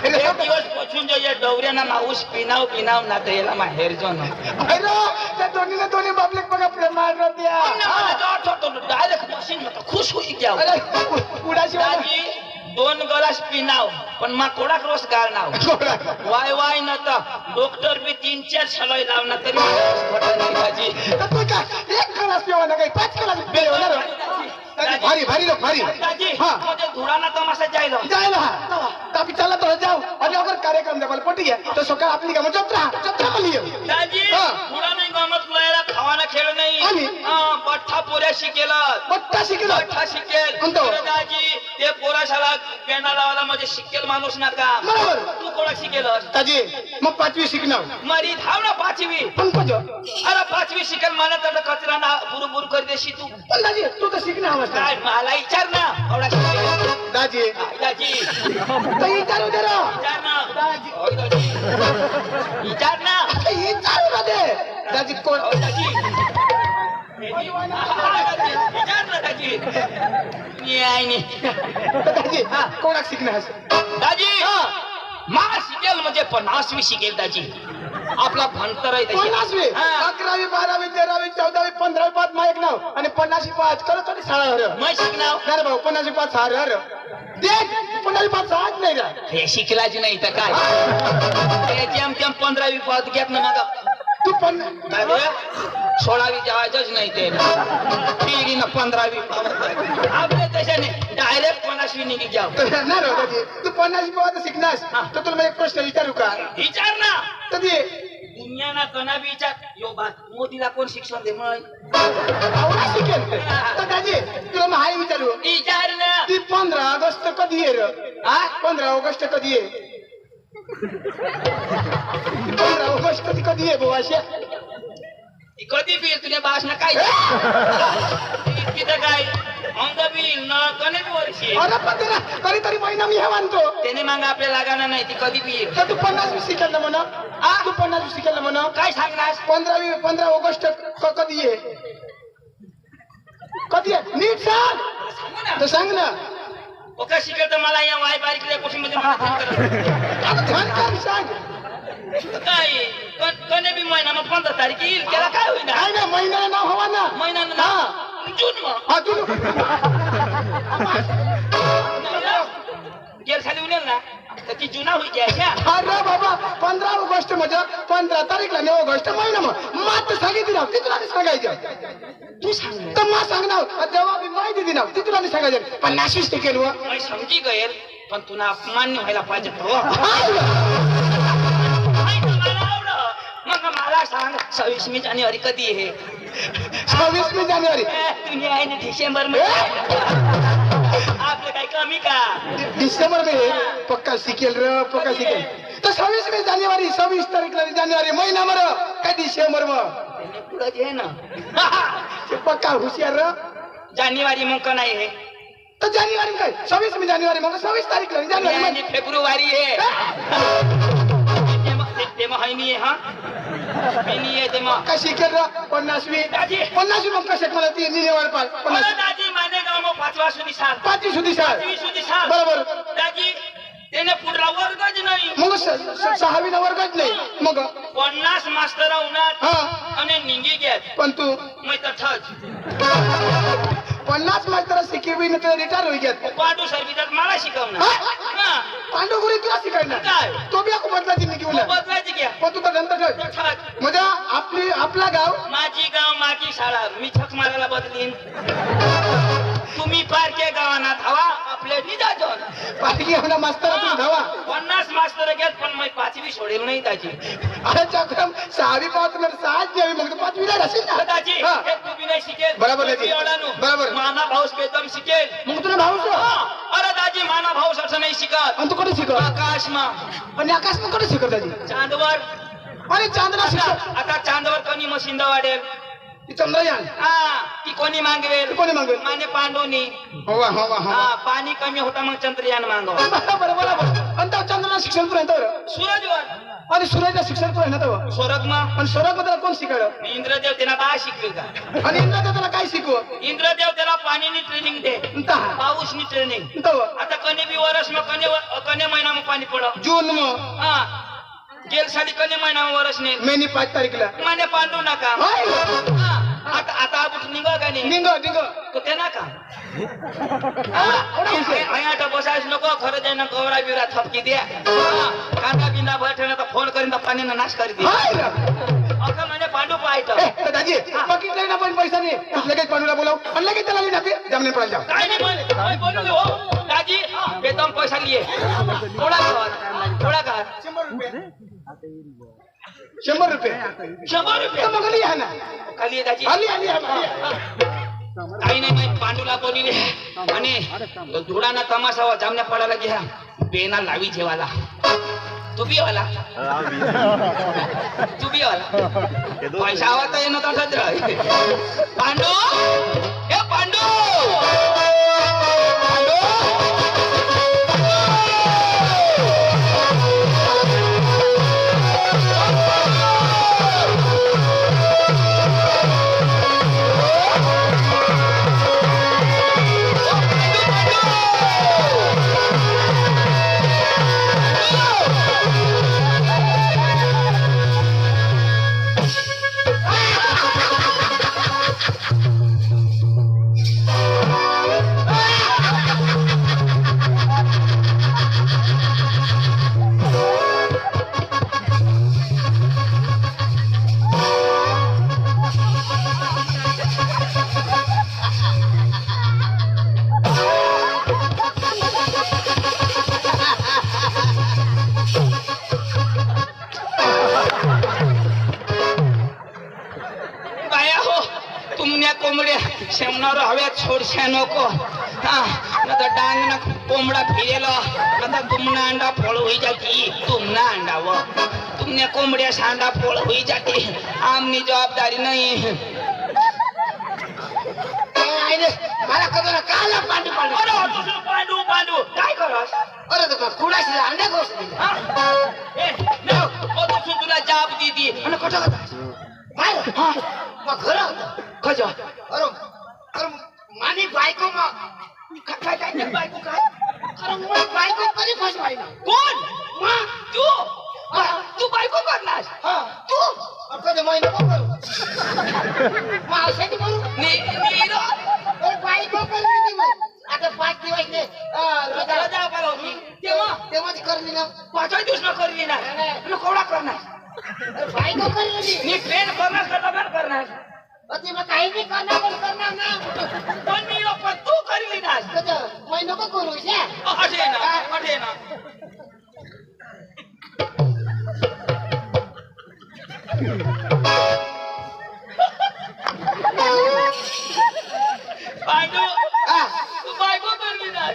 [SPEAKER 2] एक दिवस पचून जो या डवऱ्याना माऊस पिनाव पिनाव ना तर याला माहेर जो ना
[SPEAKER 1] अरे त्या दोन्ही पब्लिक बघा प्रेमाळ राहत्या
[SPEAKER 2] डायरेक्ट मशीन मध्ये खुश होई गया
[SPEAKER 1] अरे कुडाशी
[SPEAKER 2] दाजी 2 गलास पिनाव पण मा कोडा क्रॉस गाळनाव वाय वाय न तर डॉक्टर बी 3-4 सलाय लावना तरी घटना नाही दाजी
[SPEAKER 1] तर तू काय एक ग्लास पिवा ना काही 5 ग्लास पिवा ना भारी भारी लोक भारी
[SPEAKER 2] दाजी
[SPEAKER 1] हाँ
[SPEAKER 2] मुझे धुराना तमाशा जायला
[SPEAKER 1] जायला तापी चला तो जाओ आणि अगर कार्यक्रम देवाल पटी गया तो सकाळ आपली का जत्रा बोलियो
[SPEAKER 2] दाजी
[SPEAKER 1] हाँ.
[SPEAKER 2] थोडा नाही गमत लयला खावाना खेळ
[SPEAKER 1] आणि?
[SPEAKER 2] नाही बठ्ठा पोऱ्या शिकेलं
[SPEAKER 1] बट्टा शिकलो
[SPEAKER 2] बठ्ठा शिकेल
[SPEAKER 1] कोणतं?
[SPEAKER 2] अरे दाजी ते पोराशाला पेंडा लावायला म्हणजे शिकेल माणूस ना का
[SPEAKER 1] बरोबर.
[SPEAKER 2] तू कोणा शिकेल
[SPEAKER 1] ताजी मग 5वी शिकणार
[SPEAKER 2] मरी धाव ना 5वी
[SPEAKER 1] पण कजो
[SPEAKER 2] अरे 5वी शिकेल मला तर कचरा ना बुरु बुरु कर देशी तू
[SPEAKER 1] पण दाजी तू तर शिकणार हवस
[SPEAKER 2] काय मला विचार ना एवढा शिकेल
[SPEAKER 1] दाजी
[SPEAKER 2] दाजी
[SPEAKER 1] तर विचारू दे रा
[SPEAKER 2] विचार ना ओय दाजी विचार ना
[SPEAKER 1] विचारू ना दे दाजी कोण
[SPEAKER 2] ओय दाजी विचार ना दाजी मी आहे नाही
[SPEAKER 1] दाजी कोणाक शिकणार
[SPEAKER 2] दाजी मा शिकेल म्हणजे 50वी शिकेल दाजी आपला भंतर आहे तशी.
[SPEAKER 1] 50वी
[SPEAKER 2] हा.
[SPEAKER 1] 11वी 12वी 13वी 14वी 15वी 5 मा एक नाव आणि 50वी 5 करत होती शाळा हर
[SPEAKER 2] मग शिकणार
[SPEAKER 1] नाही रे भाऊ 50वी 5 हर देख 50वी 5 आज नाही रा
[SPEAKER 2] हे शिकलाच नाही तर काय ते जेम तेम 15वी पाहत घेत ना मग
[SPEAKER 1] तू पण
[SPEAKER 2] काय रे? 16वी जायचंच नाही ते पिढीनं 15वी आपले तशाने डायरेक्ट 50वी निघी जाऊ
[SPEAKER 1] नाही रे दाजी तू 50वी 5 शिकणार तर तुला मी एक प्रश्न विचारू का
[SPEAKER 2] विचार ना
[SPEAKER 1] कधी
[SPEAKER 2] दुनियाना कना बी विचार यो बात मोदीला कोण शिक्षण दे मग
[SPEAKER 1] आवडा शिकेल तर दाजी तुला मी हाय विचारू
[SPEAKER 2] विचार ना
[SPEAKER 1] ती 15 ऑगस्ट कधी आहे रे
[SPEAKER 2] हा
[SPEAKER 1] 15 ऑगस्ट कधी आहे 15 ऑगस्ट कधी आहे भाऊ अशा
[SPEAKER 2] ती कधी बी तुझ्या बास ना काय तिथं काय अंग बी न कने बी वर्षी
[SPEAKER 1] अरे पण त्याला कधीतरी महिना मी हे मानतो
[SPEAKER 2] त्याने मग आपल्या लागाना नाही ती कधी बी
[SPEAKER 1] तर तू 50 शिकेल म्हणा तू 50 शिकेल म्हणा
[SPEAKER 2] काय सांगणार
[SPEAKER 1] 15 ऑगस्ट कधी आहे कधी आहे नीट सांग
[SPEAKER 2] सांगू ना
[SPEAKER 1] तर सांग ना
[SPEAKER 2] ओका शिकेल तर मला या वाय बारीक कुठे मध्ये मला फोन करा.
[SPEAKER 1] आता ध्यान कर सांग
[SPEAKER 2] काय कने बी महिना मग 15 तारीख येईल त्याला काय होईल
[SPEAKER 1] काय ना महिन्याला नाव हवा ना
[SPEAKER 2] महिना
[SPEAKER 1] हा.
[SPEAKER 2] जून मग
[SPEAKER 1] हा तू
[SPEAKER 2] गेल खाली उनेल ना तर ती जुना होई जायच्या
[SPEAKER 1] अरे बाबा 15 ऑगस्ट म्हणजे 15 तारीखला 9 ऑगस्ट महिना मग मात सांगितली ना ती तुला नाही सांगायचं
[SPEAKER 2] तू सांग
[SPEAKER 1] तर मा सांगणार जेव्हा मी माहिती दिली ना ती तुला नाही सांगायचं 50 टिकेल व
[SPEAKER 2] मी समजी गईल पण तुला अपमान्य व्हायला पाहिजे हो मग मला सांग 26 जानेवारी कधी आहे
[SPEAKER 1] 26 जानेवारी
[SPEAKER 2] तुम्ही आहे ना डिसेंबर मध्ये आपलं काही कमी का
[SPEAKER 1] डिसेंबर में पक्का शिकेल र पक्का शिकेल तर 26 जानेवारी 26 तारीखला जानेवारी महिना मर काय डिसेंबर मग
[SPEAKER 2] पुढं जे ना
[SPEAKER 1] ते पक्का हुशियार र
[SPEAKER 2] जानेवारी मग का नाही आहे
[SPEAKER 1] तर जानेवारी काय 26 जानेवारी मग 26 तारीखला जानेवारी
[SPEAKER 2] आणि फेब्रुवारी आहे ते मग आहे हा मी नाही आहे ते मग
[SPEAKER 1] काय शिकेल र 50 मग कशात मला ती निलेवाड पाल 50
[SPEAKER 2] दाजी माने गाव मग 5वा सुधी साल
[SPEAKER 1] 5 सुधी साल
[SPEAKER 2] 5वी सुधी साल
[SPEAKER 1] बरोबर
[SPEAKER 2] दाजी त्याने पुढला वर्गच नाही
[SPEAKER 1] मग 6वी वर्गात नाही मग
[SPEAKER 2] 50 मास्तर उन्हात
[SPEAKER 1] हा
[SPEAKER 2] आणि निंगी घेत
[SPEAKER 1] पण तू
[SPEAKER 2] मी तर ठच
[SPEAKER 1] 50 मास्तर शिकवी न तर रिटायर होई गेत
[SPEAKER 2] पांडू सर्विसात मला शिकवणार हा
[SPEAKER 1] पांडुगुरी तुला शिकायला
[SPEAKER 2] काय
[SPEAKER 1] तो बी ako बदलाची निघी उला
[SPEAKER 2] बदलायची घ्या
[SPEAKER 1] पण तू तर नंतर ठेव
[SPEAKER 2] ठच
[SPEAKER 1] म्हणजे आपला गाव
[SPEAKER 2] माझी गाव माझी शाळा मी छक मारायला बदलीन तुम्ही पारख्या गावाना धावा आपल्या निजाजो
[SPEAKER 1] पालखी होणार मास्तर तू धावा
[SPEAKER 2] 50 मास्तर घेत पण मी 5वी सोडेल नाही दाजी
[SPEAKER 1] अरे चक्रम 6वी पावत म्हणजे 6 द्यावी मग 5वी ला असेल ना
[SPEAKER 2] दाजी
[SPEAKER 1] हा.
[SPEAKER 2] हे तू बी नाही शिकेल
[SPEAKER 1] बरोबर दाजी.
[SPEAKER 2] तू बी एवढा
[SPEAKER 1] बरोबर.
[SPEAKER 2] मामा भाऊस बेदम शिकेल
[SPEAKER 1] मग तुला भाऊ
[SPEAKER 2] अरे दाजी माना भाऊस असं नाही शिकत
[SPEAKER 1] आणि तू कुठे शिकव
[SPEAKER 2] आकाश मा
[SPEAKER 1] आणि आकाश मग कुठे शिकव दाजी
[SPEAKER 2] चांदवर
[SPEAKER 1] अरे चांदला शिकव
[SPEAKER 2] आता चांदवर कोणी मशिंद वाढेल
[SPEAKER 1] ती चंद्रयान
[SPEAKER 2] ती कोणी मागवेल
[SPEAKER 1] कोणी मागवेल
[SPEAKER 2] माने पांडवनी
[SPEAKER 1] हवा हवा हवा
[SPEAKER 2] पाणी कमी होता मग चंद्रयान मागव
[SPEAKER 1] बरोबर बरोबर आणि त्या चंद्रला शिक्षण पर्यंत
[SPEAKER 2] सूरजवर
[SPEAKER 1] आणि सूर्याच्या शिक्षण पर्यंत
[SPEAKER 2] स्वर्ग मा
[SPEAKER 1] आणि स्वर्ग मध्ये कोण शिकवलं
[SPEAKER 2] इंद्रदेव त्यांना बा शिकवेल का
[SPEAKER 1] आणि इंद्र त्याला काय शिकव
[SPEAKER 2] इंद्रदेव त्याला पाणीनी ट्रेनिंग दे पाऊसनी ट्रेनिंग आता कने बी वरस मग कने महिना मग पाणी पड
[SPEAKER 1] जून मग
[SPEAKER 2] हा गेल साली कने महिना मग वरस ने
[SPEAKER 1] मेनी 5 तारीखला
[SPEAKER 2] माने पांडू नका आता आता आपण निघ का नाही
[SPEAKER 1] निघ निघ
[SPEAKER 2] तो ते ना का आता बसायच नको खरं जाईन गवरा बिवरा थपकी द्या कांदा बिंदा भर ठेवला तर फोन करीन तर पाण्यानं नाश करी दे अगं म्हणजे पांडू पाहायचं
[SPEAKER 1] दाजी बघितलं ना पण पैसा नाही लगेच पांडूला बोलाव आणि लगेच त्याला लिहिणार ते जमणे पडायला जाऊ
[SPEAKER 2] काय नाही म्हणे बोलू हो दाजी बेदम पैसा लिए थोडा का
[SPEAKER 1] 100 रुपये
[SPEAKER 2] 100 रुपये
[SPEAKER 1] मग लिहा ना
[SPEAKER 2] खाली दाजी
[SPEAKER 1] आली आली
[SPEAKER 2] काही नाही माहित पांडूला बोलिले आणि धुडाना तमाशा जामण्या पडायला घ्या बेना लावी जेवाला तू बी वाला पैसा आवा तर येणं तसंच पांडू हे पांडू कोंबड्या शेमनावर हव्यात छोडशा नको आता डांग ना कोंबडा फिरेल आता तुमना अंडा फळ होई जाती तुमना अंडा व तुमना ने कोंबड्या सांडा फोड़ हुई जाती आमनी जबाबदारी नाही
[SPEAKER 3] आईने मला कधी ना काला पांडू पांडू
[SPEAKER 2] अरे तुझं पांडू पांडू काय करस
[SPEAKER 3] अरे तो कुडाशी अंडा गोष्ट
[SPEAKER 2] हा? ए, न, ओ तुझं तुला जाब दीदी
[SPEAKER 3] आणि कुठं होता बाहेर
[SPEAKER 2] हा
[SPEAKER 3] मग घर होतं
[SPEAKER 2] खज
[SPEAKER 3] अरे अरे मानी बायको मग
[SPEAKER 2] काय काय काय बायको काय
[SPEAKER 3] अरे मग बायको कधी फस पाहिजे
[SPEAKER 2] कोण
[SPEAKER 3] मग
[SPEAKER 2] तू तू बायको करणार
[SPEAKER 3] हा
[SPEAKER 2] तू
[SPEAKER 3] कधी महिना करू मावशाची करू
[SPEAKER 2] नीरो
[SPEAKER 3] अरे बायको करली ती मग आता 5 दिवस ने
[SPEAKER 2] त्याला जा पाहिलं होती तेव्हा
[SPEAKER 3] तेव्हाच करली ना
[SPEAKER 2] 5 दिवस न करली ना तुला कोवडा करणार
[SPEAKER 3] अरे बायको करली ती
[SPEAKER 2] मी ट्रेन करणार का लग्न करणार
[SPEAKER 3] अति मग काही नाही करणार पण करणार ना
[SPEAKER 2] पण मी पण तू करली ना
[SPEAKER 3] कधी महिना नको करू शे
[SPEAKER 2] असे ना असे ना पांडू तू बायको करली ना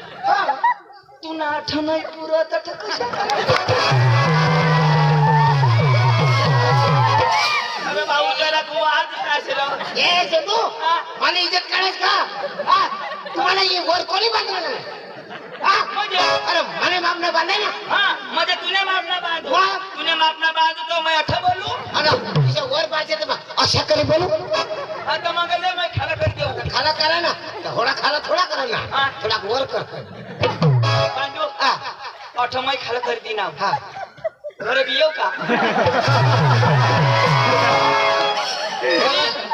[SPEAKER 2] तू ना आठवण पुरत कशा अरे भाऊ जरा तू आज नसेल
[SPEAKER 3] ए जतू मला इज्जत काढायच का हा तुम्हाला ये वर कोणी बांधलं ना हा
[SPEAKER 2] म्हणजे
[SPEAKER 3] अरे मला मामना बांधाय ना
[SPEAKER 2] हाँ मुझे तूने मापना बांधो
[SPEAKER 3] वाह।
[SPEAKER 2] तूने मापना बांधो तो मैं अच्छा बोलूं
[SPEAKER 3] अरे तिच्या वर पाहिजे तर अशा करी बोलू
[SPEAKER 2] हाँ तो मगर ले मैं खाना कर दियो
[SPEAKER 3] खाला करा ना थोडा खाला थोडा करा ना
[SPEAKER 2] हा.
[SPEAKER 3] थोडा वर कर
[SPEAKER 2] पांडू
[SPEAKER 3] हा
[SPEAKER 2] अठो मैं खाना कर दी ना
[SPEAKER 3] हा
[SPEAKER 2] घर भी येऊ का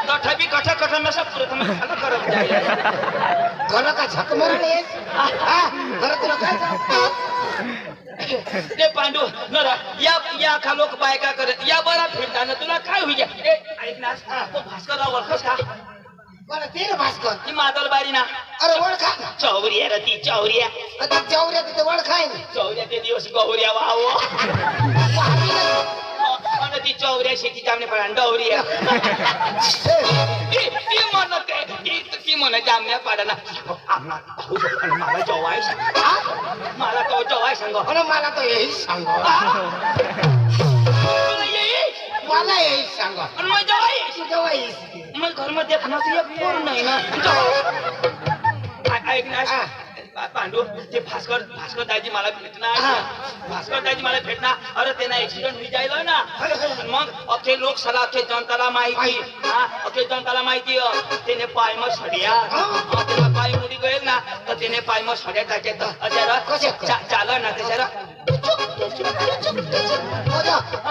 [SPEAKER 2] तो ठबी कठा कठा नसा पुरत मैं खाना करत जाईल
[SPEAKER 3] घर का झक मारले हा घर तुला काय सांगतो?
[SPEAKER 2] ते पांडू नरा या खा लोक बायका करत या बरा फिरताना तुला काय होईल ए ऐक ना तो भास्कर ओळखस का
[SPEAKER 3] बरं ते रे भास्कर
[SPEAKER 2] ही मादलबारी ना
[SPEAKER 3] अरे ओळखा ना
[SPEAKER 2] चौरिया रे ती चौरिया
[SPEAKER 3] आता चौऱ्या तिथे ओळखाय ना
[SPEAKER 2] चौऱ्या ते दिवस गौऱ्या वाहो
[SPEAKER 3] पाहली ना
[SPEAKER 2] आणि ती चौऱ्या शेती जामने पडा डवरिया ती म्हणत ती म्हणत जामने पडा ना मला जवाय मला तो जवाय सांग
[SPEAKER 3] अरे मला तर यही सांग
[SPEAKER 2] तुला येईल
[SPEAKER 3] मला यही सांग
[SPEAKER 2] आणि मग जवाय
[SPEAKER 3] जेव्हा येईस
[SPEAKER 2] मग घर मध्ये खाण्याचं एक पोर नाही ना ऐक ना पांडू ते भास्कर दाजी मला भेटणार भास्कर दाजी मला भेटणार अरे त्यांना ऍक्सिडेंट होई जायला ना आणि मग अख्खे लोक सला अख्खे जनताला माहिती हा अख्खे जनताला माहिती त्याने पाय मग सड्या त्याला पाय मुडी गईल ना तर त्याने पाय मग सड्या टाकत चाल ना त्याच्याला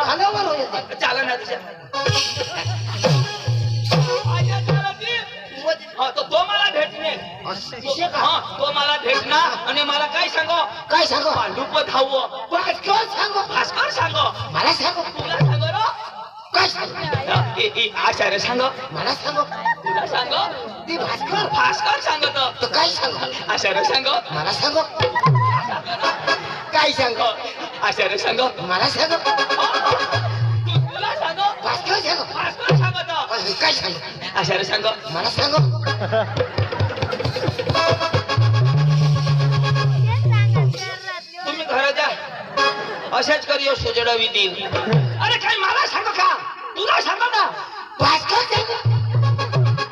[SPEAKER 3] खाल्यावर होईल
[SPEAKER 2] चाल ना त्याच्या तो मला भेटणे हा तो मला भेटणार आणि मला काय सांगो
[SPEAKER 3] काय सांगू
[SPEAKER 2] पांडू धाव
[SPEAKER 3] भास्कर सांगू
[SPEAKER 2] भास्कर सांगो
[SPEAKER 3] मला सांगू
[SPEAKER 2] तुला सांगो रो
[SPEAKER 3] काय सांगू
[SPEAKER 2] आचार्य सांगो
[SPEAKER 3] मला सांगू
[SPEAKER 2] तुला सांगो
[SPEAKER 3] ती भास्कर
[SPEAKER 2] भास्कर सांगतो
[SPEAKER 3] तो काय सांगू
[SPEAKER 2] आचार्य सांगो
[SPEAKER 3] मला सांगू काय सांगू
[SPEAKER 2] आचार्य सांगो
[SPEAKER 3] मला सांगू
[SPEAKER 2] तुला सांगो
[SPEAKER 3] भास्कर सांगू
[SPEAKER 2] भास्कर सांगतो
[SPEAKER 3] काय सांगू
[SPEAKER 2] आचार्य सांगो
[SPEAKER 3] मला सांगू
[SPEAKER 2] तुम्ही घरात जा अशाच करियो सुजडा विधी अरे काय मला सांगो का तुला सांगो ना
[SPEAKER 3] भास्कर सांगू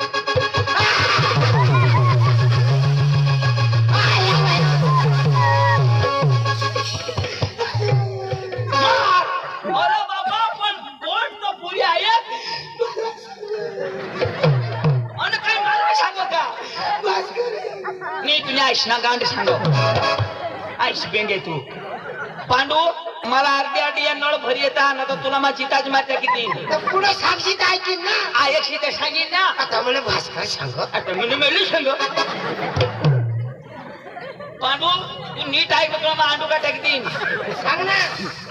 [SPEAKER 2] अरे बाबा पण कोण तो पुरी आहे आणि काय मला सांगो का मी तुला ऐशना गांड सांगो ऐश बेंगे तू पांडू मला अर्धी नळ भरी येता ना तर तुला माझी ताज मारता किती
[SPEAKER 3] पुढे साक्षी ऐकीन ना
[SPEAKER 2] आयशी ते सांगेन ना
[SPEAKER 3] आता मला भास्कर सांग
[SPEAKER 2] आता मी मेली सांग पांडू तू नीट ऐक तुला मांडू का टाकतीन
[SPEAKER 3] सांग ना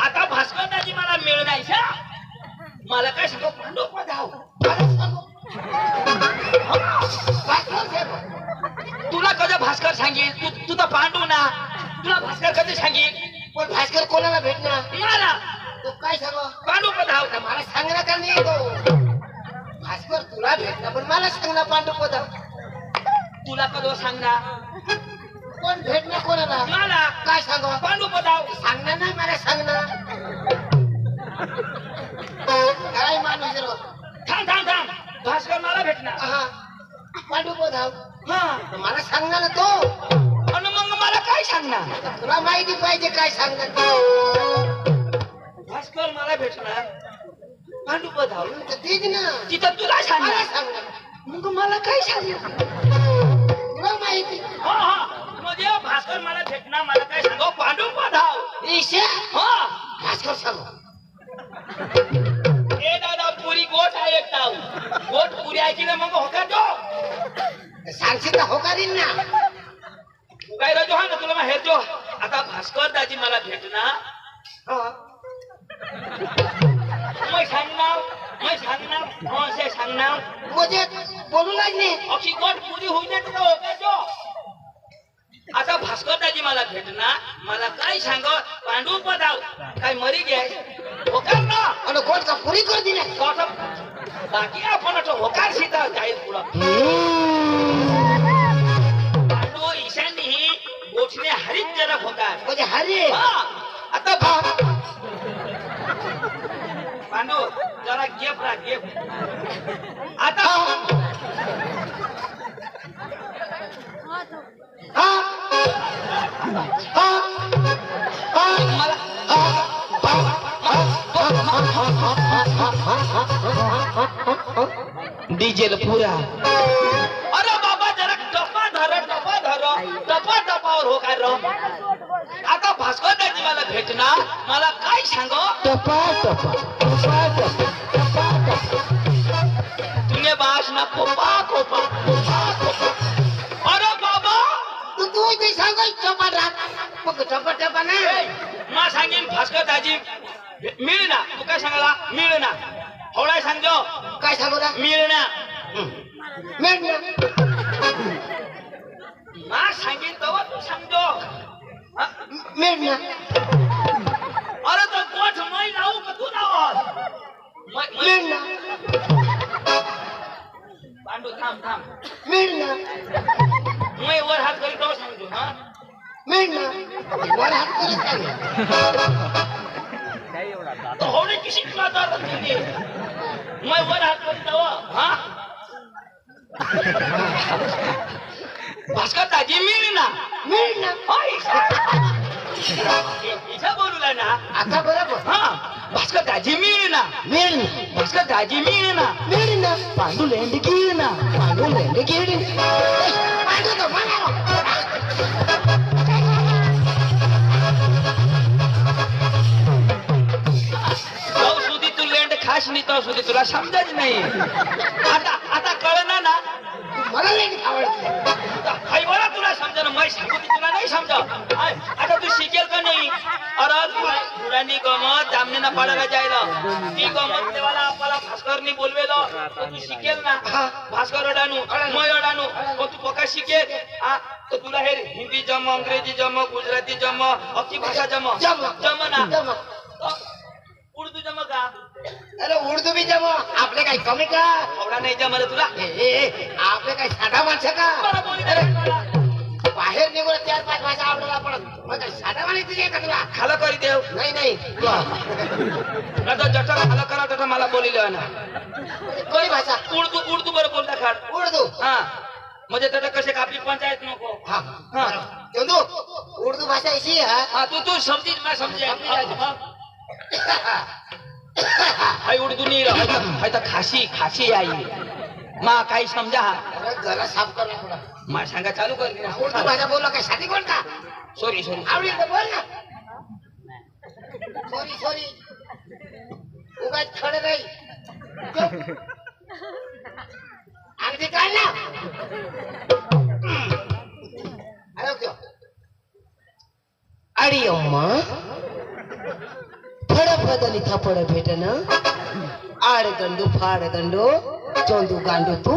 [SPEAKER 2] आता भास्कर दाजी मला मिळ नाही मला काय सांगू पांडू धाव
[SPEAKER 3] मला सांगू भास्कर सांगू
[SPEAKER 2] तुला कधी भास्कर सांगेल तू तर पांडू ना तुला भास्कर कधी सांगेल
[SPEAKER 3] पण भास्कर कोणाला भेटणार
[SPEAKER 2] मला
[SPEAKER 3] तो काय सांगू
[SPEAKER 2] पांडू धाव
[SPEAKER 3] आता मला सांगणार का नाही तो भास्कर तुला भेटणार पण मला सांगणार पांडू पदा
[SPEAKER 2] तुला कधी सांगणार
[SPEAKER 3] कोण भेटणार कोणाला
[SPEAKER 2] मला
[SPEAKER 3] काय सांगू
[SPEAKER 2] पांडू धाव
[SPEAKER 3] सांगणार नाही मला सांगणार तुला माहिती पाहिजे काय सांगत
[SPEAKER 2] भास्कर मला भेटणार पांडुप धाव
[SPEAKER 3] तीच ना
[SPEAKER 2] तिथं तुला
[SPEAKER 3] मला
[SPEAKER 2] सांगणार
[SPEAKER 3] सांगत
[SPEAKER 2] मग मला काय सांगणार
[SPEAKER 3] तुला माहिती
[SPEAKER 2] हा हा म्हणजे भास्कर मला भेटणार मला काय सांगू पांडुप धाव
[SPEAKER 3] ईशा
[SPEAKER 2] हा
[SPEAKER 3] भास्कर सांग
[SPEAKER 2] ए दादा पुरी गोठ आहे एक ताव गोठ पुरी आहे की ना मग होका तो
[SPEAKER 3] सांगशील का होकारीन ना
[SPEAKER 2] तू काय राजो हा ना तुला मग हे जो आता भास्कर दाजी मला भेटणार मैं सांगणार हो से सांगणार
[SPEAKER 3] म्हणजे बोलूनच नाही
[SPEAKER 2] अक्षी गोठ पुरी होई नाही तुला होका जो आता भास्कर दाजी मला भेटणार मला काय सांग पांडू पदाव काय मरी गे होकार ना
[SPEAKER 3] आणि कोण का पुरी कर दिली
[SPEAKER 2] बाकी आपण होकार सीधा जाईल पुढं पांडू ईशान्य ही गोठणे हरित जरा होकार
[SPEAKER 3] म्हणजे हरे
[SPEAKER 2] हा आता पांडू जरा गेप राहा गेप आता डिझेल पुरा अरे बाबा जरा टपा टपावर हो काय राव आता भास्कर दाजी मला भेटणार मला काय सांग तुने बास ना खोपा अरे बाबा
[SPEAKER 3] तू ते सांग चपा राख मग टपा ना
[SPEAKER 2] मा सांगेन भास्कर दाजी मिळ ना तू काय सांगाला मिळ ना हवळाय सांगजो
[SPEAKER 3] काय सांगू ना
[SPEAKER 2] मिळ ना मा सांगेन तेव्हा तू सांगजो
[SPEAKER 3] मिळ ना
[SPEAKER 2] अरे तो गोठ मै लावू का तू लाव
[SPEAKER 3] मिळ ना
[SPEAKER 2] पांडू थांब
[SPEAKER 3] मिळ ना
[SPEAKER 2] मै वर हात करी तेव्हा सांगतो हा
[SPEAKER 3] मिळ ना वर हात करून सांग
[SPEAKER 2] तो होणे किसी तुला मै वर हात करी तेव्हा हा भास्कर दाजी मिळ ना इथं बोलूला ना
[SPEAKER 3] आता बरोबर
[SPEAKER 2] हा भास्कर दाजी मिळ ना भास्कर दाजी मिळ ना पांडू लेंड गिळ ना जाऊ सुधी तू लेंड खास नाही तो सुधी तुला समजत नाही आता कळना ना
[SPEAKER 3] मला नाही आवडत
[SPEAKER 2] हाय बरा तुला समजा मैं सांगू ती तुला नाही समजा आता तू शिकेल का नाही अरे पुरानी गमत जामने ना पडायला जायला ती गमत देवाला आपल्याला भास्करनी बोलवेलो तर तू शिकेल ना भास्कर अडानू मैं अडानू तो तू पक्का शिकेल तो तुला हे हिंदी जम अंग्रेजी जम गुजराती जम अख्खी भाषा जम ना उर्दू जम का
[SPEAKER 3] अरे उर्दू भी जमो आपले काही कमी का
[SPEAKER 2] एवढा नाही जम रे तुला
[SPEAKER 3] आपले काही साधा माणसं का
[SPEAKER 2] बरं बोली दे रे मला.
[SPEAKER 3] बाहेर निघून 4-5 भाषा आपल्याला पडत मग काही साधा म्हणायचं नाही का तुला
[SPEAKER 2] खालं करी देव
[SPEAKER 3] नाही
[SPEAKER 2] ना तो जटा खालं करा तसं मला बोलिले ना
[SPEAKER 3] कोणी भाषा
[SPEAKER 2] उर्दू बरं बोलता खाड
[SPEAKER 3] उर्दू
[SPEAKER 2] हा म्हणजे त्याचा कसे आपली पंचायत नको
[SPEAKER 3] हा
[SPEAKER 2] हा.
[SPEAKER 3] चंदू उर्दू भाषा ऐसी है
[SPEAKER 2] हा तू समजी मैं समजे हाय उर्दू नहीं रहा हाय तो खासी आई माँ काही समझा
[SPEAKER 3] अरे गला साफ करना पड़ा
[SPEAKER 2] माँ सांगा चालू कर दिया
[SPEAKER 3] उर्दू भाषा बोलला काय साठी बोलता
[SPEAKER 2] सॉरी
[SPEAKER 3] आवडी तर बोल ना सॉरी उगाच खडे नाही अगदी काय ना
[SPEAKER 4] अडी अम्मा फडफदली थपड भेटन आडगंडू फाडगंडू चोंदू गांडू तू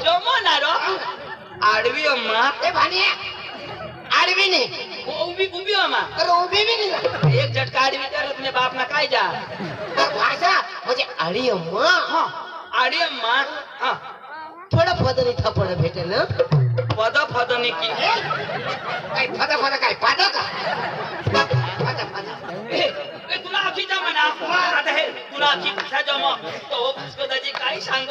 [SPEAKER 2] जमो ना रो आडवी अम्मा
[SPEAKER 3] ए भानिया आडवी नाही
[SPEAKER 2] उभी अम्मा
[SPEAKER 3] अरे उभी भी नाही
[SPEAKER 2] एक झटका आडवी तर अपने बाप ना काय जा
[SPEAKER 3] भाषा म्हणजे
[SPEAKER 4] अडी अम्मा
[SPEAKER 2] हाँ आडी अम्मा हाँ
[SPEAKER 4] फडफदली थपड भेटन
[SPEAKER 2] पद फदनी की
[SPEAKER 3] काय फदा काय पादा का फदा
[SPEAKER 2] ए तुला अशी जा म्हणा आता हे तुला आमची भाषा जम तो भास्करदाजी काय सांग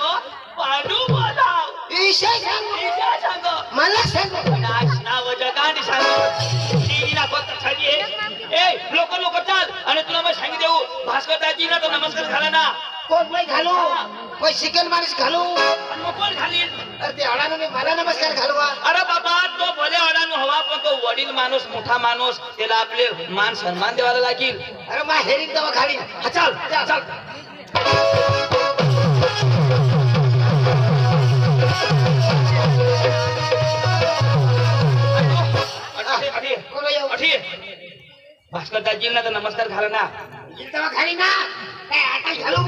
[SPEAKER 2] पांडू बोलाव
[SPEAKER 3] विषय सांग
[SPEAKER 2] विषय सांग
[SPEAKER 3] मला सांग
[SPEAKER 2] नाच नाव जगाने सांग टीव्ही ना फक्त खाली ए लोक लोक चाल आणि तुला मग सांगी देऊ भास्करदाजी ना तो नमस्कार झाला ना
[SPEAKER 3] कोण नाही घालू कोण शिकल माणूस घालू
[SPEAKER 2] आणि मग कोण घालील
[SPEAKER 3] अरे ते अडाणूने मला नमस्कार घालवा
[SPEAKER 2] अरे बाबा तो भले अडाणू हवा पण तो वडील माणूस मोठा माणूस त्याला आपले मान सन्मान द्यावा लागेल
[SPEAKER 3] अरे मा हेरीन तेव्हा घाली
[SPEAKER 2] हा चल चल
[SPEAKER 3] कोण येऊ
[SPEAKER 2] भास्करदाजींना तर नमस्कार घाला ना
[SPEAKER 3] तेव्हा घाली ना काय आता घालू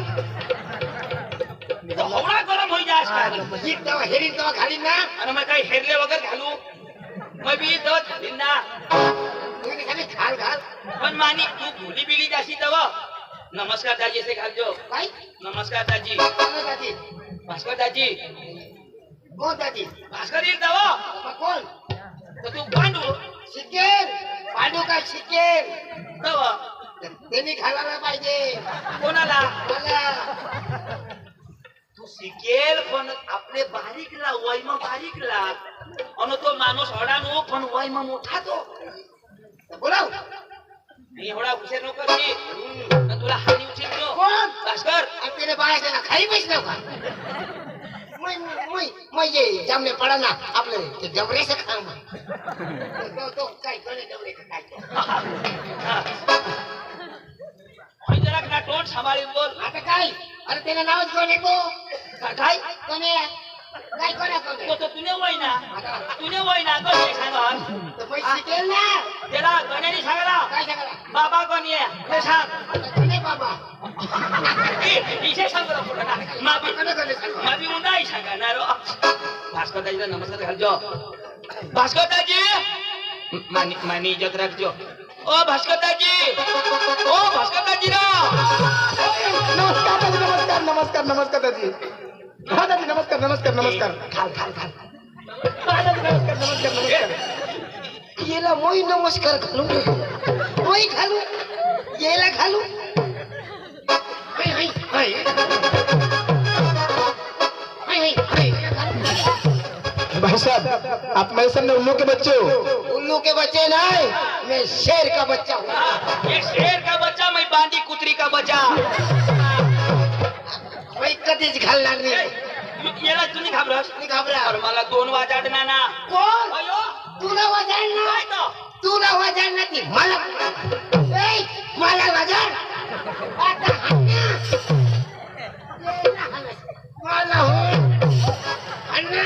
[SPEAKER 2] हवडा गरम होई जा आजकाल
[SPEAKER 3] तेव्हा हेरीन तेव्हा घाली ना
[SPEAKER 2] आणि मग काही हेरले वगैरे घालू मग मी तर घालीन ना
[SPEAKER 3] घाल घाल
[SPEAKER 2] पण मानी तू भुली बिली जाशी तव नमस्कार दाजी असे घालजो
[SPEAKER 3] काय
[SPEAKER 2] नमस्कार दाजी
[SPEAKER 3] कोण दादी
[SPEAKER 2] भास्कर दाजी
[SPEAKER 3] कोण दादी
[SPEAKER 2] भास्कर येईल तव
[SPEAKER 3] मग कोण
[SPEAKER 2] तर तू पांडू
[SPEAKER 3] शिकेल पांडू काय शिकेल
[SPEAKER 2] तव
[SPEAKER 3] त्यांनी घालायला पाहिजे
[SPEAKER 2] कोणाला
[SPEAKER 3] मला
[SPEAKER 2] तू शिकेल पण आपले बारीकला वैम बारीकला आणि तो माणूस अडाणू पण वैम मोठा तो
[SPEAKER 3] बोलाव
[SPEAKER 2] मी एवढा हुशार नको की तुला हानी उठील
[SPEAKER 3] कोण
[SPEAKER 2] भास्कर
[SPEAKER 3] आणि त्याने बाळाच्या ना खाली पैसे नका मैं ये जमने पड़ा ना आपले ते डबरे से खा तो काय कोणे डबरे का काय
[SPEAKER 2] जरा ना तोंड सांभाळून बोल
[SPEAKER 3] आता काय अरे त्याने नावच कोण आहे तो
[SPEAKER 2] काय
[SPEAKER 3] कोणे काय कोणा कोण
[SPEAKER 2] तो तुने वय ना कोणी सांगा
[SPEAKER 3] तर पैसे शिकेल ना
[SPEAKER 2] त्याला गण्याने सांगला
[SPEAKER 3] काय सांगा
[SPEAKER 2] बाबा कोणी आहे ते सांग
[SPEAKER 3] आता कोणे बाबा
[SPEAKER 2] इथे सांगला पुढे ना माफी
[SPEAKER 3] कोणे सांगा
[SPEAKER 2] माफी उंडाई सांगा ना रो भास्कर दाजीला नमस्कार घालजो भास्कर दाजी मानी इज्जत रखजो ओ भास्कर दाजी रा
[SPEAKER 1] नमस्कार दादी नमस्कार नमस्कार नमस्कार दादी हा दादी नमस्कार नमस्कार नमस्कार
[SPEAKER 2] खाल खाल खाल
[SPEAKER 1] हा दादी नमस्कार नमस्कार नमस्कार
[SPEAKER 3] येला मोई नमस्कार घालू मोई घालू येला घालू हाय हाय हाय हाय हाय
[SPEAKER 1] भाई साहब आप मेरे सामने उल्लू के बच्चे हो
[SPEAKER 3] उल्लू के बच्चे नहीं मैं शेर का बच्चा हूँ
[SPEAKER 2] ये शेर का बच्चा मैं बांदी कुतरी का बच्चा
[SPEAKER 3] मैं कधीच घालणार नाही
[SPEAKER 2] याला तुम्ही घाबरस
[SPEAKER 3] मी घाबरा
[SPEAKER 2] और मला 2 वाजाडना ना
[SPEAKER 3] कोण
[SPEAKER 2] अयो
[SPEAKER 3] तुला वाजायला
[SPEAKER 2] काय तो
[SPEAKER 3] तुला वाजायला ती मला ए मला वाजाय आता हन्ना मला हो हन्ना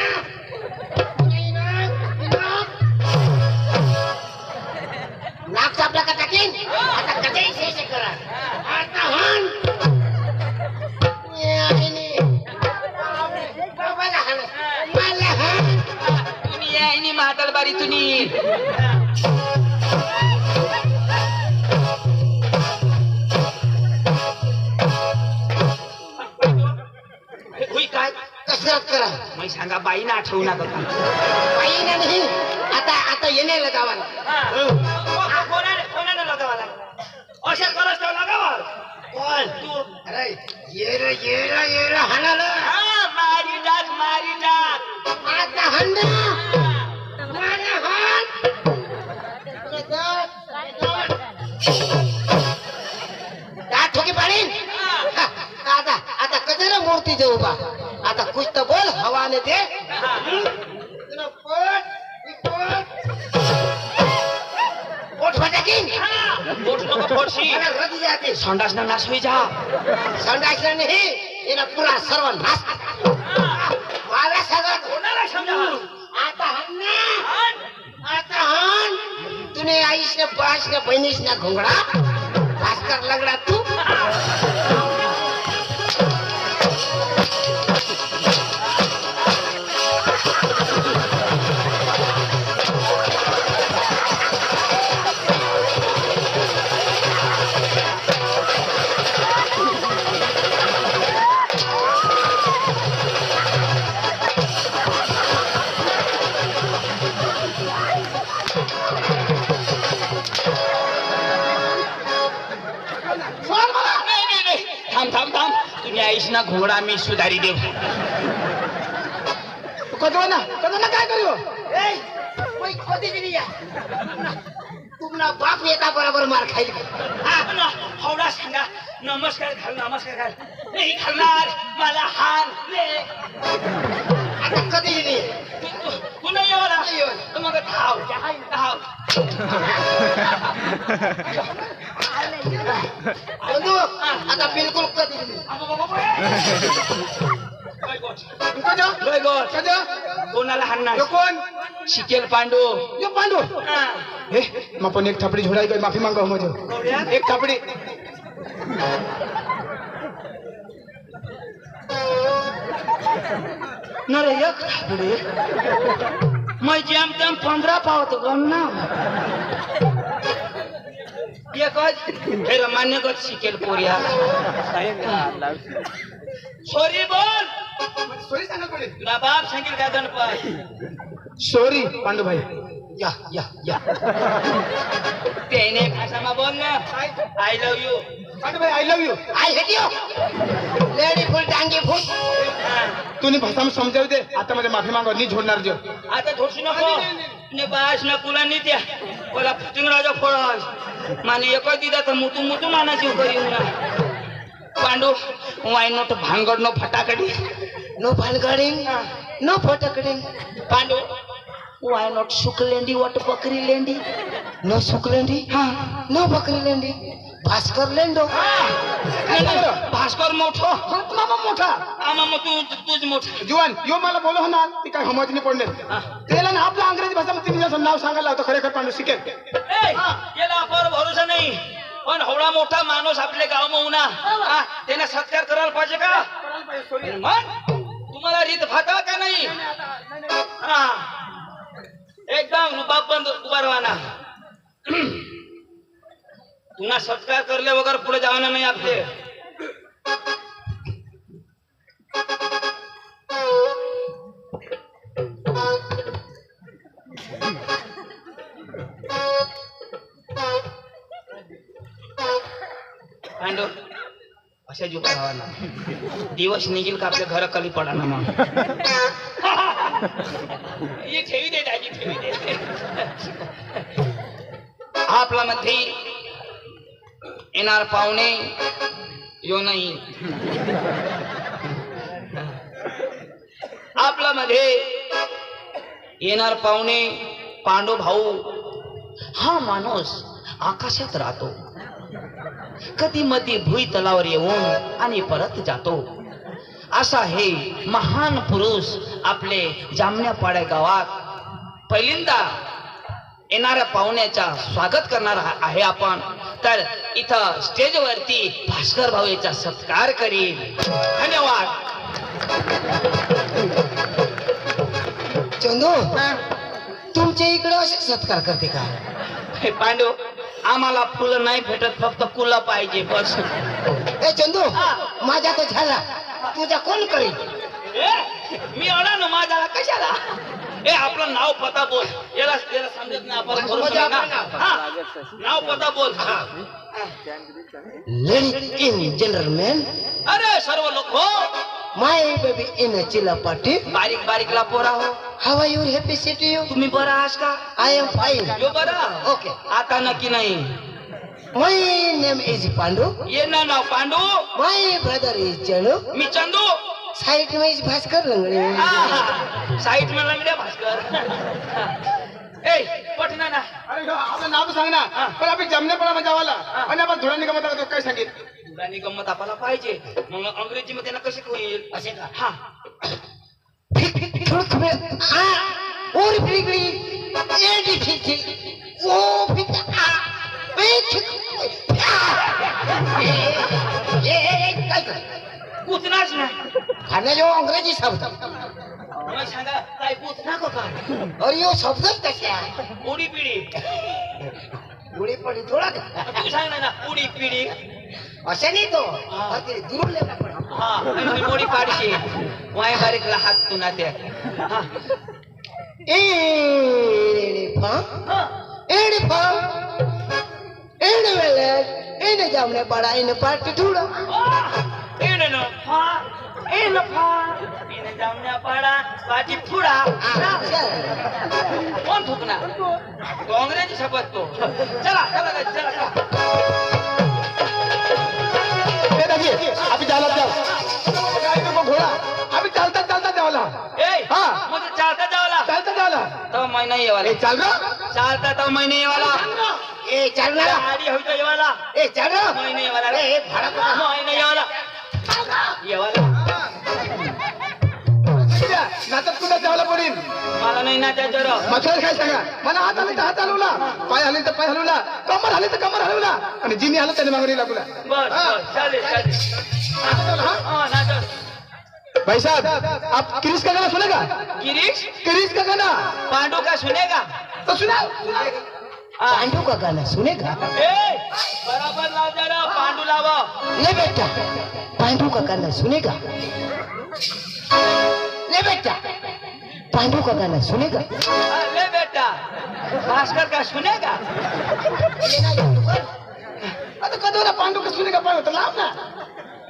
[SPEAKER 3] नाक चापला का टाकीन आता कधी शेष करा आता हन मला हन
[SPEAKER 2] तुम्ही यायनी म्हातारबारी तुम्ही होई काय
[SPEAKER 3] कसरत करा
[SPEAKER 2] मैं सांगा बाई ना आठवू नका
[SPEAKER 3] काही नाही आता आता येण्याला गावाला
[SPEAKER 2] कोणाने लगावाला अशा करस तो लगावा
[SPEAKER 3] कोण
[SPEAKER 2] तू
[SPEAKER 3] अरे ये रे हाणाला
[SPEAKER 2] मारी टाक
[SPEAKER 3] आता हंडा मला हाण दात ठोकी पाडीन आता आता कधीला मूर्ती देऊ बा आता कुछ तर बोल हवाने दे तुला पोट फटाकीन
[SPEAKER 2] पोट नको फोडशी
[SPEAKER 3] मला रदी जाते
[SPEAKER 2] संडास ना नाश होई जा
[SPEAKER 3] संडास नाही येना पुरा सर्व नाश मला सगळं
[SPEAKER 2] कोणाला समजा
[SPEAKER 3] आता हन आता हन तूने आईश ने बाश ने बहिणीश ने घोंगडा भास्कर लगडा तू
[SPEAKER 2] सोड मला ना घोडा मी सुधारी देऊ
[SPEAKER 1] कदवा ना काय करू
[SPEAKER 3] तुमना बाप एका बरोबर मार खाईल
[SPEAKER 2] हवडा सांगा नमस्कार घाल नाही घालणार मला हान
[SPEAKER 3] आता कधी नाही
[SPEAKER 2] तू नाही येणार तर मग धाव
[SPEAKER 3] बंधू आता बिलकुल कधी नाही
[SPEAKER 2] कोणाला हाणणार
[SPEAKER 1] यो कोण
[SPEAKER 2] शिकेल पांडू
[SPEAKER 1] यो पांडू हे मग पण एक थापडी झोडाई गई माफी मांगा मुझे एक थापडी
[SPEAKER 2] न रे एक थापडी मैं जेम तेम 15 पावतो गम ना फिर मान्य कर शिकेल पोरिया सॉरी बोल
[SPEAKER 1] सॉरी सांगा पडे
[SPEAKER 2] तुला बाप सांगेल का गणपत
[SPEAKER 1] सॉरी पांडू भाई
[SPEAKER 3] या
[SPEAKER 2] त्याने भाषामा बोल ना आय लव यू
[SPEAKER 1] पांडू भाई I love you
[SPEAKER 3] I hate you lady फुल टांगी फुल
[SPEAKER 1] तूने भाषा में समझाव दे आता मध्ये माफी मांगा नहीं छोड़णार जो
[SPEAKER 2] आता थोडशी नको ने बास न कुला नाही त्या मला फुटिंगराजा फोडास माने एक दिदा तर मुतू मानाची करी ना पांडू वाय नोट भांगड नो फटाकडी
[SPEAKER 3] नो भानगडिंग नो फटकडिंग
[SPEAKER 2] पांडू वाय नॉट शुकलेंडी वट बकरी लेंडी
[SPEAKER 3] नो सुकलेंडी नो बकरी लेंडी भास्कर लेंडो
[SPEAKER 2] भास्कर मोठो
[SPEAKER 1] मामा मोठा
[SPEAKER 2] आमा मग तुझ मोठा
[SPEAKER 1] जुवान यो मला बोलो ना ती काय समज नाही पडले त्याला ना आपल्या अंग्रेजी भाषा मध्ये तिने जसं नाव सांगायला होतं खरेखर पांडू शिकेल
[SPEAKER 2] याला आपल्यावर भरोसा नाही पण एवढा मोठा माणूस आपल्या गाव मौना त्याने सत्कार करायला पाहिजे का मग तुम्हाला रीत फाता का नाही एकदम रुबाब बंद उभा रवाना तुना सत्कार करले वगैरे पुढे जावना नाही आपले पांडू अशा जुका रावाना दिवस निघेल का आपल्या घर खाली पडा ना मग ये ठेवी दे दाजी ठेवी दे आपला मध्ये येणार पाहुणे यो नाही आपला मध्ये येणार पाहुणे पांडू भाऊ हा माणूस आकाशात राहतो कधी मधी भुई तलावर येऊन आणि परत जातो असा हे महान पुरुष आपले जामण्यापाड्या गावात पहिल्यांदा येणाऱ्या पाहुण्याचा स्वागत करणार आहे आपण तर इथं स्टेजवरती भास्कर भाऊ याचा सत्कार करील धन्यवाद
[SPEAKER 3] चंदू तुमच्या इकडे असे सत्कार करते का
[SPEAKER 2] हे पांडू आम्हाला फुलं नाही भेटत फक्त कुला पाहिजे बस
[SPEAKER 3] ए चंदू माझा तो झाला तुझा कोण करील
[SPEAKER 2] मी आला ना माझा कशाला ए आपलं नाव पता बोल याला समजत नाही आपण बरोबर ना नाव पता बोल
[SPEAKER 3] लेडीज इन जनरलमॅन
[SPEAKER 2] अरे सर्व लोक हो
[SPEAKER 3] माय बेबी इन चिलापाटी
[SPEAKER 2] बारीक बारीकला पोरा हो
[SPEAKER 3] हाव युअर हॅपी सिटी यू
[SPEAKER 2] तुम्ही बरं आहात का
[SPEAKER 3] आय एम फाईन
[SPEAKER 2] यो बरं
[SPEAKER 3] ओके
[SPEAKER 2] आता नक्की नाही
[SPEAKER 3] माय नेम इज पांडू
[SPEAKER 2] ये ना नाव Pandu
[SPEAKER 3] my brother is Chandu
[SPEAKER 2] मी चंदू
[SPEAKER 3] साइड में इज भास्कर लंगड़े
[SPEAKER 2] साइड में लंगड्या भास्कर ए पटना ना
[SPEAKER 1] अरे आपलं नाव सांग ना पण आपण जमण्यापणा म्हणजे आवाला आणि आपण धुळा निगमत तो काय सांगेल
[SPEAKER 2] धुळानी गंमत आपल्याला पाहिजे मग अंग्रेजी मध्ये ना कशी होईल
[SPEAKER 3] असे का
[SPEAKER 2] हा
[SPEAKER 3] थोड़ा खबर और बिगड़ी ये डिफिकल्टी वो भी
[SPEAKER 2] पूछनाच ना
[SPEAKER 3] खाने जो अंग्रेजी शब्द
[SPEAKER 2] मग सांगा काय पूछना को का
[SPEAKER 3] और यो शब्द कैसे
[SPEAKER 2] उडी पिढी
[SPEAKER 3] बुढ़ी पड़ी थोड़ा
[SPEAKER 2] तू सांग ना उडी पिढी
[SPEAKER 3] ऐसे नहीं तो और तेरे दूर लेना पड़ा
[SPEAKER 2] हा आणि मोडी पाडशी वाय बारीकला हात तुना त्या हा
[SPEAKER 3] जामने पड़ा इन पार्टी ढूंढा
[SPEAKER 2] एने न नफा ए नफा इन जामण्या पाडा पाठी फुडा कोण थुकणार काँग्रेस शपथ तो चला चला चला चला
[SPEAKER 1] ए दादी अभी जाला जाओ गाड़ी में घोड़ा अभी चलता चलता जाओला
[SPEAKER 2] ए
[SPEAKER 1] हाँ।
[SPEAKER 2] मुझे चालता जावला
[SPEAKER 1] चलता जाओला
[SPEAKER 2] तो मैं नहीं ये वाला
[SPEAKER 1] ए चल रहा
[SPEAKER 2] चालता तो मैं नहीं ये वाला
[SPEAKER 3] ए चल ना
[SPEAKER 2] गाड़ी होई तो ये वाला
[SPEAKER 3] ए चल ना
[SPEAKER 2] मैं नहीं ये वाला
[SPEAKER 3] ए भाड़ा
[SPEAKER 2] मैं नहीं ये वाला ये वाला
[SPEAKER 1] नाटक कुठं जावला पडेल
[SPEAKER 2] मला नाही ना त्याच्यावर
[SPEAKER 1] मथुरा काय सांगा मला हात आले तर हात हलवला पाय हले तर पाय हलवला कमर हले तर कमर हलवला आणि जिनी हलं त्याने मागणी लागला
[SPEAKER 2] बस बस चालेल चालेल हाँ नाटक
[SPEAKER 1] भाई साहब आप क्रिश का गाना सुनेगा
[SPEAKER 2] गिरीश
[SPEAKER 1] क्रिश का गाना
[SPEAKER 2] पांडू का सुनेगा
[SPEAKER 1] तो सुना
[SPEAKER 4] पांडू का गाना सुनेगा
[SPEAKER 2] ए बराबर लाव जरा पांडू लावा
[SPEAKER 4] ले बेटा पांडू का गाना सुनेगा ले बेटा पांडू का गाना सुनेगा
[SPEAKER 2] ले बेटा भास्कर का सुनेगा
[SPEAKER 1] आता कधो ना पांडू का सुनेगा पांडू तो लाव ना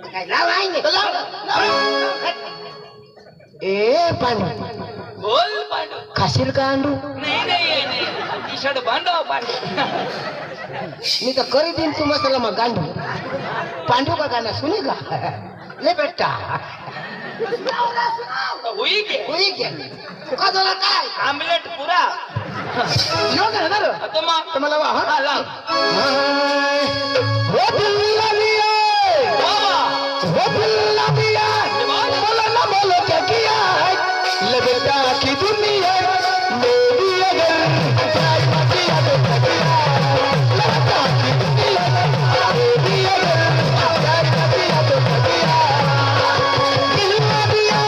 [SPEAKER 3] काय लाव आएंगे
[SPEAKER 1] तो लाव
[SPEAKER 4] ए पांडू
[SPEAKER 2] बोल पांडू
[SPEAKER 4] खाशील का अंडू
[SPEAKER 2] नहीं नहीं ये नहीं टी शर्ट बांधो पांडू
[SPEAKER 4] मी तो करी दिन तू मसाला में गांडू पांडू का गाना सुनेगा ले बेटा
[SPEAKER 2] तो हुई के
[SPEAKER 3] हुई क्या कदोला काय
[SPEAKER 2] आमलेट पूरा
[SPEAKER 1] यो गाना ना रे
[SPEAKER 2] तो मग
[SPEAKER 1] तो मला वा हा
[SPEAKER 2] हा लाव
[SPEAKER 1] वो दिल लिया
[SPEAKER 2] बाबा
[SPEAKER 1] वो दिल लिया बोलो ना बोलो क्या किया है लगता कि दुनिया मेरी अगर जाए मतिया तो किया लगता कि दुनिया मेरी अगर जाए मतिया तो किया दिल दिया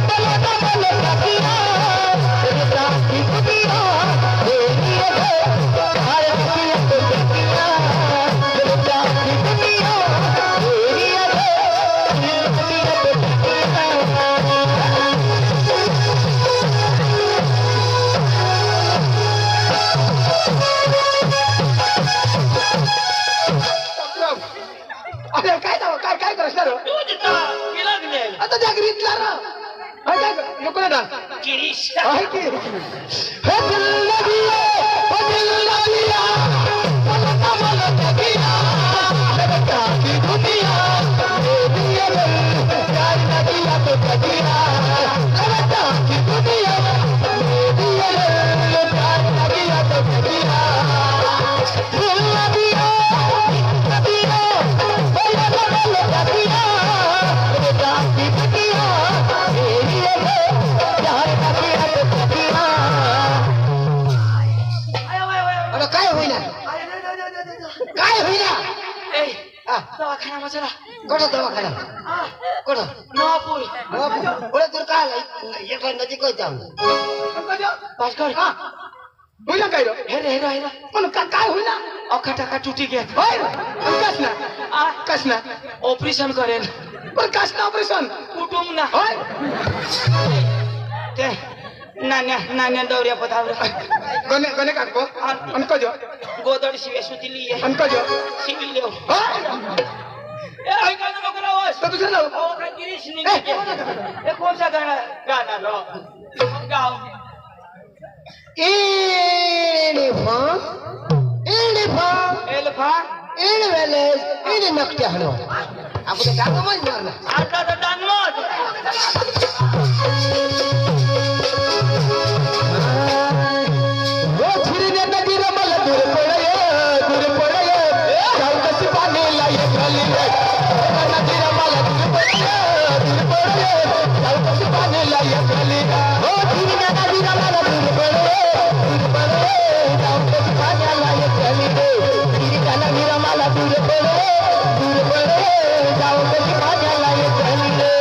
[SPEAKER 1] बोलो ना बोलो क्या किया लगता कि दुनिया मेरी अगर जाए मतिया तो किया लगता कि दुनिया मेरी अरे काय जावं काय काय करणार
[SPEAKER 2] तू जिता किलक ने
[SPEAKER 1] आता त्या गरीतला ना काय काय नको ना
[SPEAKER 2] गिरीश
[SPEAKER 1] आहे की हे दिल दिया हे दिल दिया बोलता बोलता किया लगता कि दुनिया मेरी अगर जाए ना दिया तो किया लगता कि दुनिया मेरी अगर जाए ना दिया तो किया दिल दिया दिया बोलता बोलता किया लगता कि दुनिया मेरी अगर जाए ना दिया तो किया
[SPEAKER 3] अरे काय होईना काय होईना
[SPEAKER 2] ए
[SPEAKER 3] हा
[SPEAKER 2] दवाखाना मजला
[SPEAKER 3] कोठा दवाखाना कोठा
[SPEAKER 2] नवापूर
[SPEAKER 3] बड़े दूर का एक नजीक को जाऊं
[SPEAKER 2] भास्कर
[SPEAKER 1] होईना काय रे
[SPEAKER 2] हेरे हेरे हेरे
[SPEAKER 1] पण काय होईना
[SPEAKER 2] अखा टाका टूटी गया
[SPEAKER 1] होय कसना कसना
[SPEAKER 2] ऑपरेशन करेल
[SPEAKER 1] पण कसना ऑपरेशन
[SPEAKER 2] कुटुंब ना
[SPEAKER 1] होय
[SPEAKER 2] ते नान्या नान्या दौऱ्या पदावर
[SPEAKER 1] गने गने काको अनको जो
[SPEAKER 2] गोदड़ शिवे सुतिली है
[SPEAKER 1] अनको जो
[SPEAKER 2] सिविल ले
[SPEAKER 1] होय
[SPEAKER 2] ए आई का नको ना वास
[SPEAKER 1] तो तुझं नाव
[SPEAKER 2] ओ का गिरीश नहीं ए कौन सा गाना गाना लो गाओ एल्फा
[SPEAKER 3] इने नकटे हनो आपण जागो मत मारना
[SPEAKER 2] आता तो डानमोट
[SPEAKER 1] वो छिरने नदी रमल दूर पड़े चल कस पानी लाए खाली रे नदी रमल दूर पड़े चल कस पानी लाए खाली वो छिरने नदी रमल दूर पड़े चल कस पानी लाए खाली रे छिरने नदी रमल दूर पड़े चल कस पानी लाए खाली रे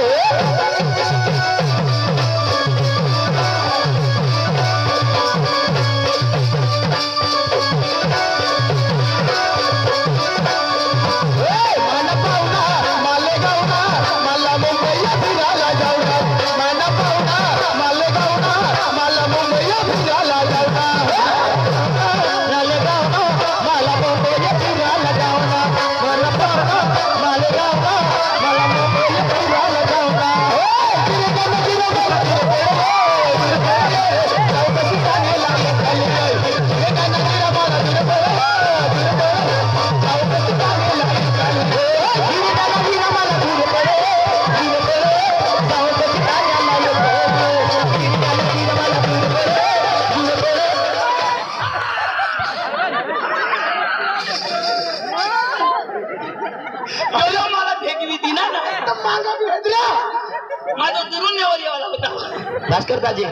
[SPEAKER 1] नमस्कार दाजी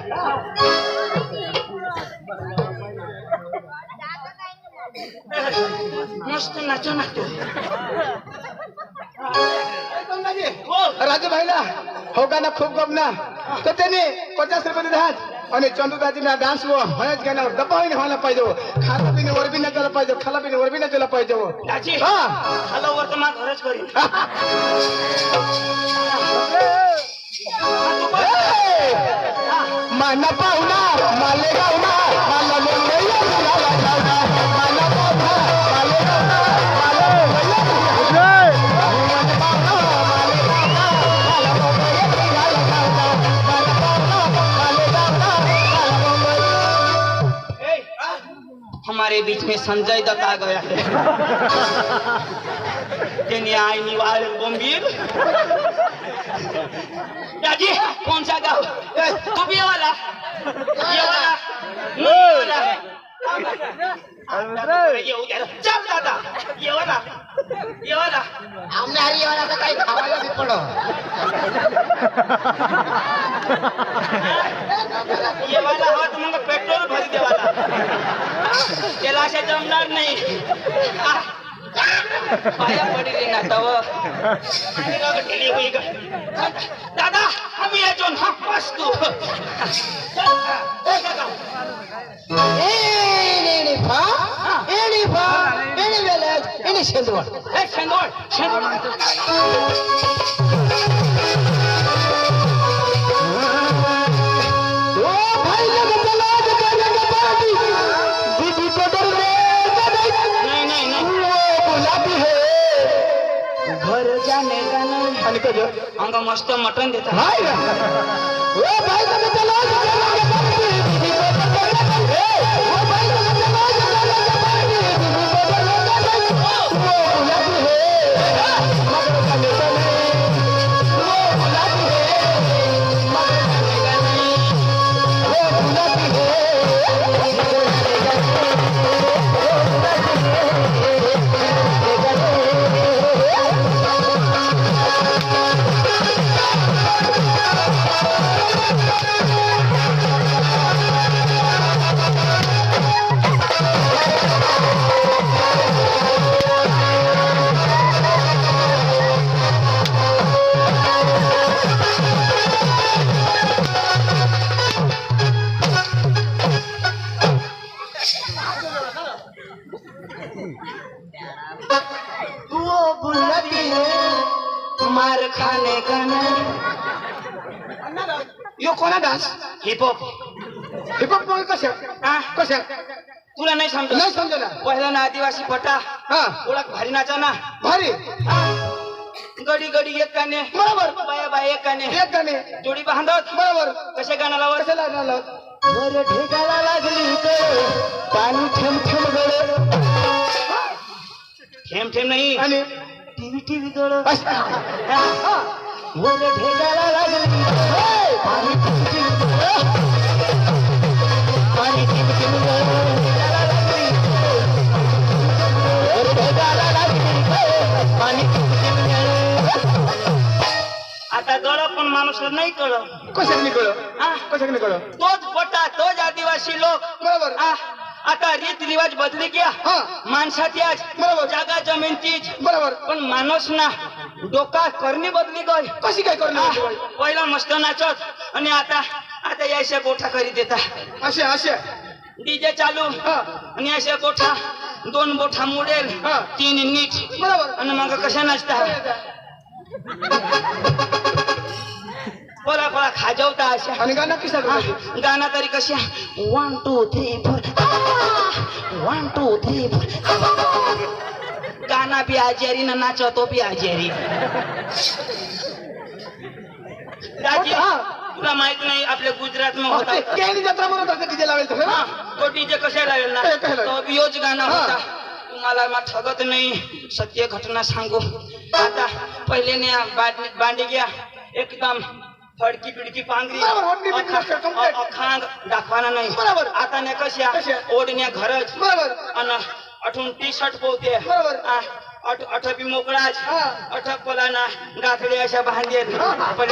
[SPEAKER 2] मस्त नाचो ना तू
[SPEAKER 1] राजू भाईला हो गाणं खूप गमना तर त्याने 50 रुपये दिले आणि चंदू दाजीना डान्स व हळद गाण्यावर दबावीने व्हायला पाहिजे खाला पिणे वर बी नाचायला पाहिजे खाला पिणे वर बी नाचायला पाहिजे
[SPEAKER 2] दाजी
[SPEAKER 1] हा
[SPEAKER 2] हॅलो वर तर मग घरच करीन
[SPEAKER 1] माना पाहुणा माले गावना मला मुंबई माना पाहुणा माले गावना
[SPEAKER 2] हमारे बीच में संजय दत्त आ गया है तेने आई निवाल गंभीर दादी कौन सा गाँव तू भी ये वाला ये उधर चल दादा ये वाला
[SPEAKER 3] आमने हरी वाला तर काही खावायला बी पडो
[SPEAKER 2] ये वाला हो तो मग पेट्रोल भरी दे वाला त्याला असे जमणार नाही पाया पडली ना तव दादा आम्ही यायचो ना बस तू घर जाने का नहीं
[SPEAKER 1] आणि कधी
[SPEAKER 2] अंग मस्त मटन देता
[SPEAKER 1] हाय ओ भाई तुम्ही चला
[SPEAKER 2] मार खाने का नहीं
[SPEAKER 1] यो कोणा डान्स
[SPEAKER 2] हिपहॉप
[SPEAKER 1] हिपहॉप मग कशा कशा
[SPEAKER 2] तुला नाही समजत
[SPEAKER 1] नाही समजला
[SPEAKER 2] पहिला ना आदिवासी पटा
[SPEAKER 1] हा
[SPEAKER 2] ओळख भारी नाचा ना
[SPEAKER 1] भारी
[SPEAKER 2] गडी गडी एक काने
[SPEAKER 1] बरोबर
[SPEAKER 2] बाया बाया एक काने
[SPEAKER 1] एक गाणे
[SPEAKER 2] जोडी बांधत
[SPEAKER 1] बरोबर
[SPEAKER 2] कसे गाणं लावत
[SPEAKER 1] कसं लागणार
[SPEAKER 2] वर ढेकाला लागली पाणी थेंब थेंब गळ थेंब थेंब नाही
[SPEAKER 1] आणि
[SPEAKER 2] टीव्ही टीव्ही गळ
[SPEAKER 1] अशा
[SPEAKER 2] वर ढेकाला लागली पाणी थेंब थेंब गळ पाणी थेंब थेंब गळ वर ढेकाला लागली पाणी थेंब थेंब गळ आता गळ पण माणूस नाही कळ
[SPEAKER 1] कशाक निकळ कशाक निकळ
[SPEAKER 2] तोच पटा तोच आदिवासी लोक
[SPEAKER 1] बरोबर
[SPEAKER 2] आता रीत रिवाज बदली गया
[SPEAKER 1] हा
[SPEAKER 2] माणसाची आज
[SPEAKER 1] बरोबर
[SPEAKER 2] जागा जमीन तीच
[SPEAKER 1] बरोबर
[SPEAKER 2] पण माणूस ना डोका करणी बदली गई
[SPEAKER 1] कशी काय करणार
[SPEAKER 2] पहिला मस्त नाचत आणि आता आता यायशा गोठा करी देता
[SPEAKER 1] अशा अशा
[SPEAKER 2] डीजे चालू
[SPEAKER 1] हा
[SPEAKER 2] आणि अशा गोठा 2 बोठा मुडेल
[SPEAKER 1] हा.
[SPEAKER 2] 3 नीट
[SPEAKER 1] बरोबर
[SPEAKER 2] आणि मग कशा नाचता बोला बोला खाजवता अशा
[SPEAKER 1] आणि गाणं किसा करायचं
[SPEAKER 2] गाणं तरी कशा 1 2 3 4 1 2 3 4 गाना भी आजारी ना नाचो तो भी आजारी दाजी तुला माहित नाही आपल्या गुजरात में होता
[SPEAKER 1] केली जत्रा म्हणून असं डीजे लावेल तर
[SPEAKER 2] हा, तो डीजे कशा लावेल ना
[SPEAKER 1] कशा लावेल?
[SPEAKER 2] तो भी योच गाणं
[SPEAKER 1] हा.
[SPEAKER 2] होता तुम्हाला मा ठगत नाही सत्य घटना सांगू आता पहिले ने बांडी गया एकदम फडकी पिडकी पांगरी
[SPEAKER 1] बरोबर, ओढणी बिढणी असं complete.
[SPEAKER 2] अखांग दाखवाना नाही
[SPEAKER 1] बरोबर.
[SPEAKER 2] आता ने कशा
[SPEAKER 1] कशा?
[SPEAKER 2] ओढण्या घरच
[SPEAKER 1] बरोबर
[SPEAKER 2] आणि अठून टी शर्ट पोहते
[SPEAKER 1] बरोबर.
[SPEAKER 2] अठबी मोकळाच अठक पलाना गाठडे अशा बांधेल पण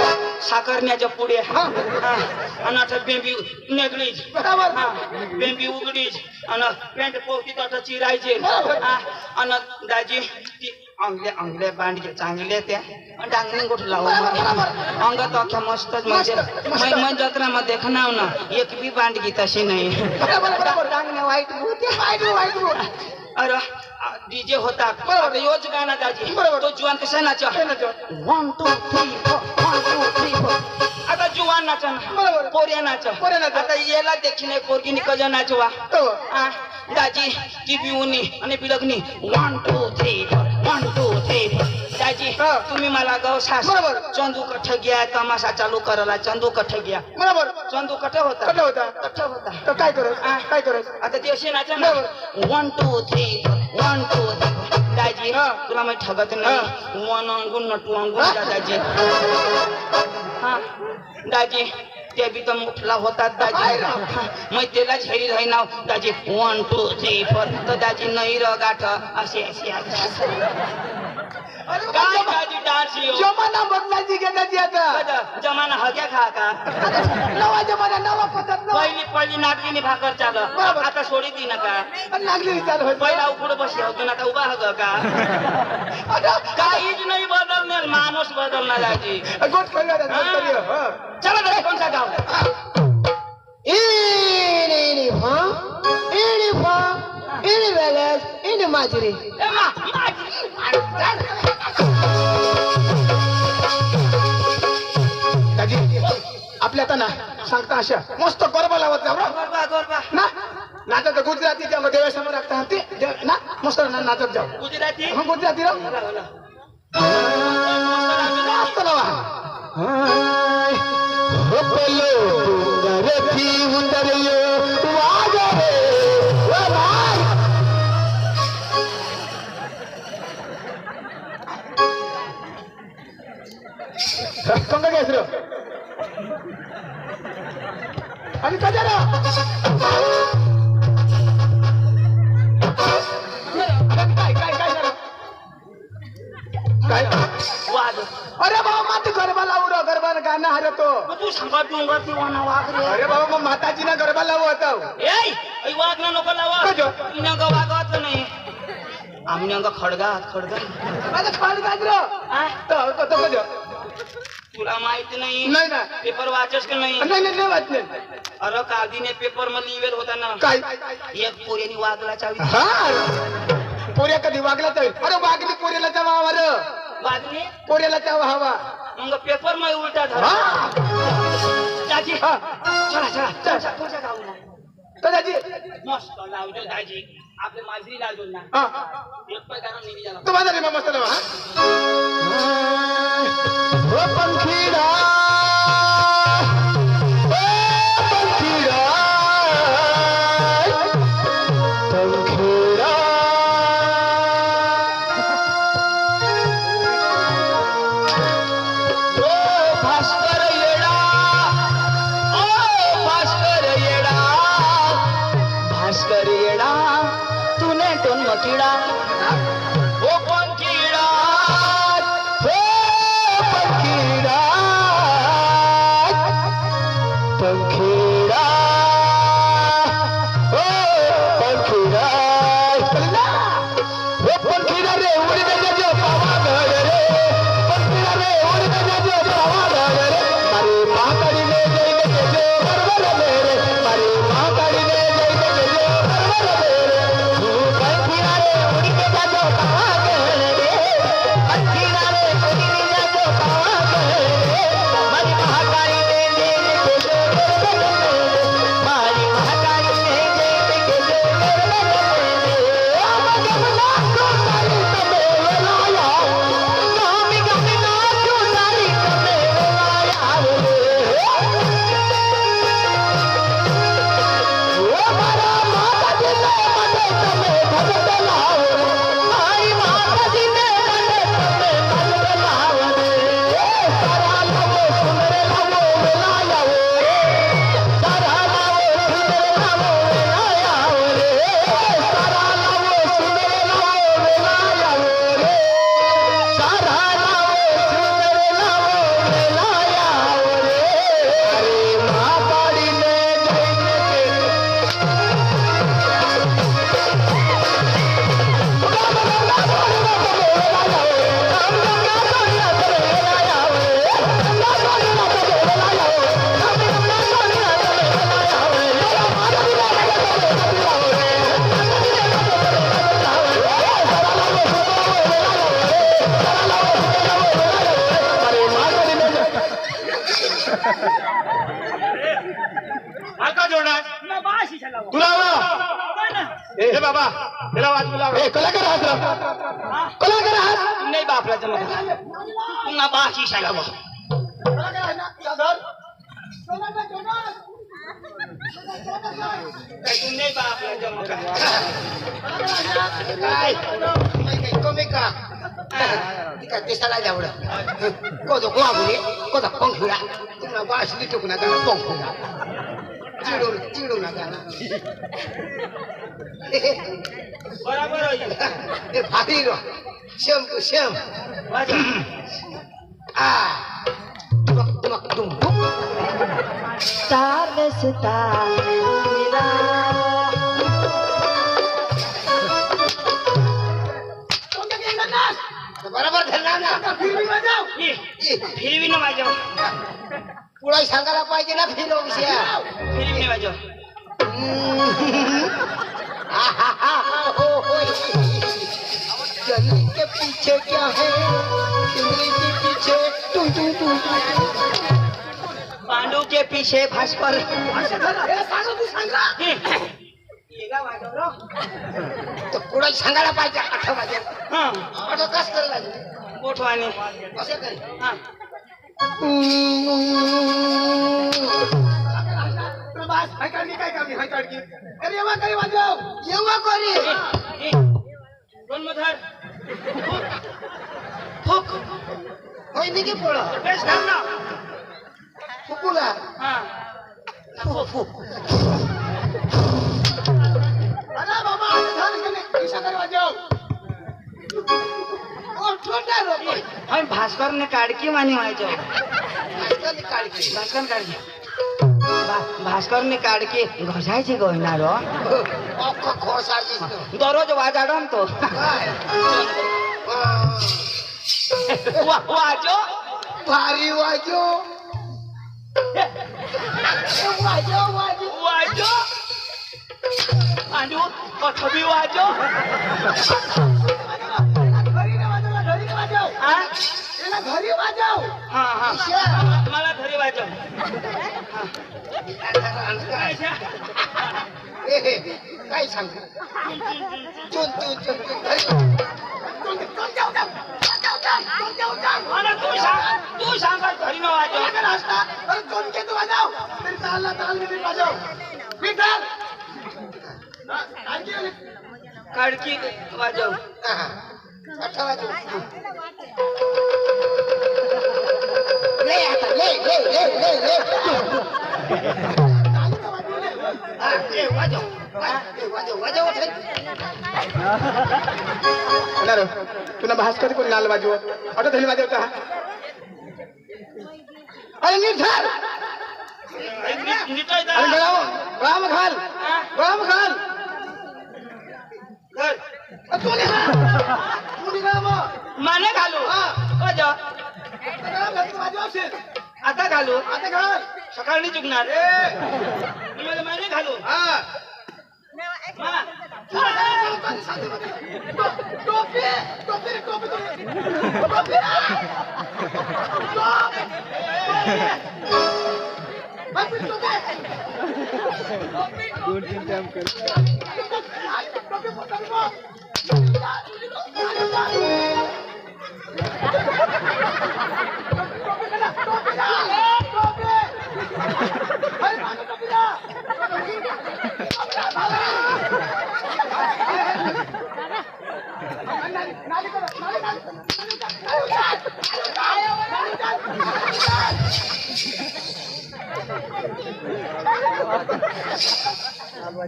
[SPEAKER 2] साखरण्याच्या पुढे आणि अठक बेंबी नेगळीच बेंबी उघडीच आणि पेंट पोखतीत अठ चिरायचे आणि दाजी ती अंगल्या बांधले चांगले त्या डांगणी गोठ लावून अंगात अख्या मस्तच म्हणजे मैं जत्रामध्ये देखणार ना एक बी बांधगी तशी नाही
[SPEAKER 3] डांगण्या वाईट
[SPEAKER 2] अरे डीजे होता आता योच गाणं दाजी तो जुवान कसा नाचा 1 2 3 4 1 2 3 4 आता जुवान नाचा पोऱ्या नाचा आता याला देखील नाही पोरगीनी कजा नाचवा दाजी ती बिवणी आणि बिलगणी 1 2 3 4 1 2 3 दाजी तुम्ही मला गाव सास चंदू कठ घ्या तमाशा चालू करायला चंदू कठ घ्या
[SPEAKER 3] बरोबर
[SPEAKER 2] चंदू कठ होता
[SPEAKER 3] तर काय करत
[SPEAKER 2] आता ती अशी नाचा ना 1 2 3 1 2 दाजी तुला मी ठगत नाही 1 अंगून नटू अंगून दाजी दाजी ते बी तर मुठला होतात दाजी मग त्याला झेरी राही नाव दाजी 1 2 3 4 तर दाजी नाही र गाठ असे काय दाजी डान्स
[SPEAKER 3] जमाना बदलायची का त्याची आता
[SPEAKER 2] जमाना हग्या खा का
[SPEAKER 3] नवा जमाना नवा पद्धत
[SPEAKER 2] पहिली नाटकीने भाकर चाल आता सोडी दी नका
[SPEAKER 3] लागली चालू
[SPEAKER 2] पहिला उघड बसले होतो आता उभा हग का काहीच नाही बदलणार माणूस बदलणार दाजी
[SPEAKER 3] गोट
[SPEAKER 2] चला बरं कोणता गाव
[SPEAKER 3] माझी आपल्या आता ना सांगता अशा मस्त गरबा लावत जाऊ ना नाचत गुजराती जाऊ देवासमोर लागता ते ना मस्त नाचत जाऊ
[SPEAKER 2] गुजराती
[SPEAKER 3] गुजराती राव मस्त लावा कंग घ्यायच आणि कशाला काय
[SPEAKER 2] वाद
[SPEAKER 3] अरे बाबा माती गरबा लावू रो गरबा गाणं हर तो
[SPEAKER 2] तू सांगत डोंगर ती वाना वाघ रे
[SPEAKER 3] अरे बाबा मग माताजी ना गरबा लावू होता
[SPEAKER 2] ए वाघ ना नको लावा
[SPEAKER 3] कजो?
[SPEAKER 2] तुने ग वागत नाही आम्ही अंग खडगा
[SPEAKER 3] माझं खाल गाजरो तो कतो कजो
[SPEAKER 2] तुला माहित नाही
[SPEAKER 3] नाही ना
[SPEAKER 2] पेपर वाचस का नाही
[SPEAKER 3] नाही वाच नाही
[SPEAKER 2] अरे कागदीने पेपर मध्ये लिवेल होता ना
[SPEAKER 3] काय
[SPEAKER 2] एक पोरीने वागला चावी
[SPEAKER 3] हा पोऱ्या कधी वागला तर अरे वागली पोऱ्याला जावा हवा रे
[SPEAKER 2] वागली
[SPEAKER 3] पोऱ्याला जावा हवा
[SPEAKER 2] मग पेपर मध्ये उलटा धरा दाजी चला चला चला तुझ्या गावला
[SPEAKER 3] तो दाजी
[SPEAKER 2] मस्त लावજો दाजी आपले माझी लावજો ना
[SPEAKER 3] हा
[SPEAKER 2] एक प्रकार निघी झाला
[SPEAKER 3] तो माझा रे मस्त लावा ओ पंखीडा
[SPEAKER 2] कीड़ा ओ पंखीड़ा
[SPEAKER 3] पंखीड़ा पंखीड़ा ओ पंखीड़ा वो पंखीड़ा रे उड़ के जो पावागढ़ रे पंखीड़ा रे उड़ के जो पावागढ़ रे मारी मां कड़ी ले जाई के जो बरबर मेरे मारी मां कड़ी ले जाई के जो बरबर मेरे तू पंखीड़ा रे उड़ के जो तुला आवडा ए बाबा त्याला वाजवला ए कलाकार आहात कलाकार आहात
[SPEAKER 2] नाही बापला जमत पुन्हा बाशी शाला बा नाही बापला जमत
[SPEAKER 4] कमी का tika tisala jawda ko do ko abule ko da konkhura tuna bas litu kuna kana konkhura चिडू नका ना
[SPEAKER 2] बराबर
[SPEAKER 4] ए भारी रो शेम टू शेम आ तुमक तुम तार सता मेरा बराबर धरला ना फिर भी बजाओ
[SPEAKER 2] फिर भी ना बजाओ
[SPEAKER 4] पुढे सांगायला पाहिजे ना फिर विषय
[SPEAKER 2] फिर भी ना बजाओ
[SPEAKER 4] गली के पीछे क्या है चिंगरी के पीछे तू
[SPEAKER 2] पांडु के पीछे भास्कर
[SPEAKER 4] तो पुढे सांगायला पाहिजे 8 वाजे
[SPEAKER 2] हाँ
[SPEAKER 4] ऑटो कस करायला
[SPEAKER 2] मोठवाने
[SPEAKER 4] असं काय
[SPEAKER 2] हाँ
[SPEAKER 3] प्रभास हायकाडकी काय कामी हायकाडकी अरे येवा करी वाजव
[SPEAKER 4] येवा करी
[SPEAKER 2] दोन मधार फुक
[SPEAKER 4] होय निघे पोळा
[SPEAKER 2] बेस थांब ना
[SPEAKER 4] फुकुला
[SPEAKER 2] हाँ
[SPEAKER 4] फुक
[SPEAKER 3] अरे बाबा आज झालं की नाही किशा करी वाजव
[SPEAKER 4] ओ छोटा रोको
[SPEAKER 2] हम भास्कर ने काड़की मानी वाजो
[SPEAKER 4] भास्कर काढकी
[SPEAKER 2] भास्कर काड़की भास्कर ने काड़की घसायची गोयना रो
[SPEAKER 4] अख्खा खोसाजी
[SPEAKER 2] दररोज वाजाडम तो
[SPEAKER 4] काय
[SPEAKER 2] वाजो
[SPEAKER 4] भारी वाजो वाजो वाजो
[SPEAKER 2] वाजो पांडु कथबी वाजो
[SPEAKER 3] घरी ना वाजव
[SPEAKER 2] हाँ
[SPEAKER 3] त्याला घरी वाजव
[SPEAKER 2] हाँ हाँ मला घरी वाजो
[SPEAKER 4] काय सांग चुन
[SPEAKER 2] मला तू सांग घरी न वाजो
[SPEAKER 3] अरे दोन के तू वाजव तरी ताल मी वाजव विठ्ठल आणखी
[SPEAKER 2] काड़की वाजो
[SPEAKER 4] 8 वाजो ले आता ले वाजव
[SPEAKER 3] अरे तुला भास्कर कोण लाल वाजव ऑटो धरी वाजवता अरे नीट धर अरे गळाम घाल
[SPEAKER 2] माने घालू वाजो आता घालू सकाळी चुकणार माने घालू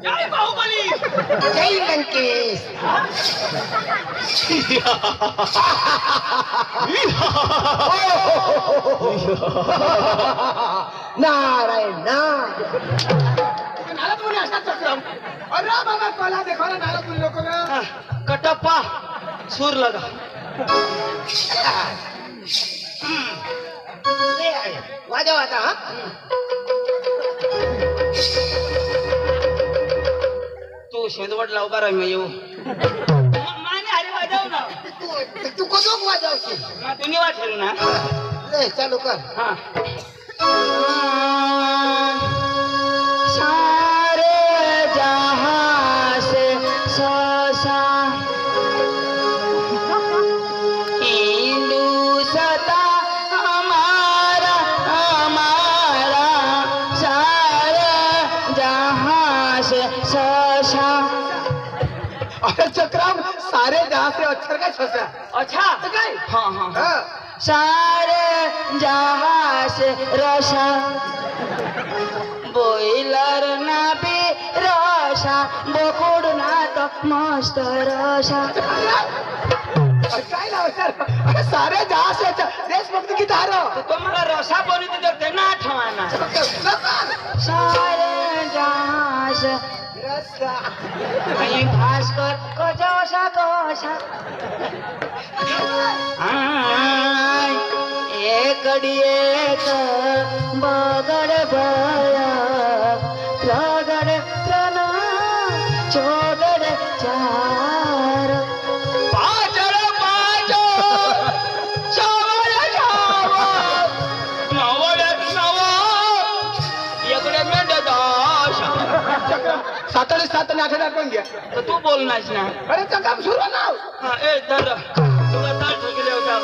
[SPEAKER 2] जय बाहुबली
[SPEAKER 4] जय लंकेश नारायण
[SPEAKER 3] नालापुरी असतात चक्रम अरे बाबा कला देखो ना नालापुरी लोक
[SPEAKER 2] कटप्पा सूर लगा
[SPEAKER 4] वाजव आता हा
[SPEAKER 2] तू शेंदवडला उभा राह मी येऊ माने हरी वाजव ना
[SPEAKER 4] तू कधोक वाजवशील
[SPEAKER 2] मग तुम्ही वाटेल ना
[SPEAKER 4] ले चालू कर
[SPEAKER 2] हा सारे जा
[SPEAKER 3] से शशा
[SPEAKER 4] अरे चक्राम सारे जहां से अक्षर काय ससा
[SPEAKER 2] अच्छा
[SPEAKER 4] तो काय
[SPEAKER 2] हाँ हाँ हाँ।
[SPEAKER 4] हाँ.
[SPEAKER 3] सारे जहां से रशा बॉयलर ना बी रशा बोकुड ना तो मस्त रशा
[SPEAKER 4] अरे काय नाव आहे सर? अरे सारे जहां से अच्छा देशभक्ती गीत हारो
[SPEAKER 2] तो मला रसा बोली तर ना आठवाना
[SPEAKER 3] सारे जहां से
[SPEAKER 4] रस्सा
[SPEAKER 3] आणि भास्कर कजोशा कोशा एकडी एक बगड बळ प्रगड प्रन चोगड चार
[SPEAKER 2] पाजळ पाजळ चावळ चावळ नवळ्यात नव इकडे मेंढ दाश
[SPEAKER 4] साताडे सात आणि आठ दाखवून घ्या
[SPEAKER 2] तर तू बोलणार ना
[SPEAKER 4] अरे चक्राम सुरू नाव
[SPEAKER 2] हा ए धर तुला ताळ ठोकले होता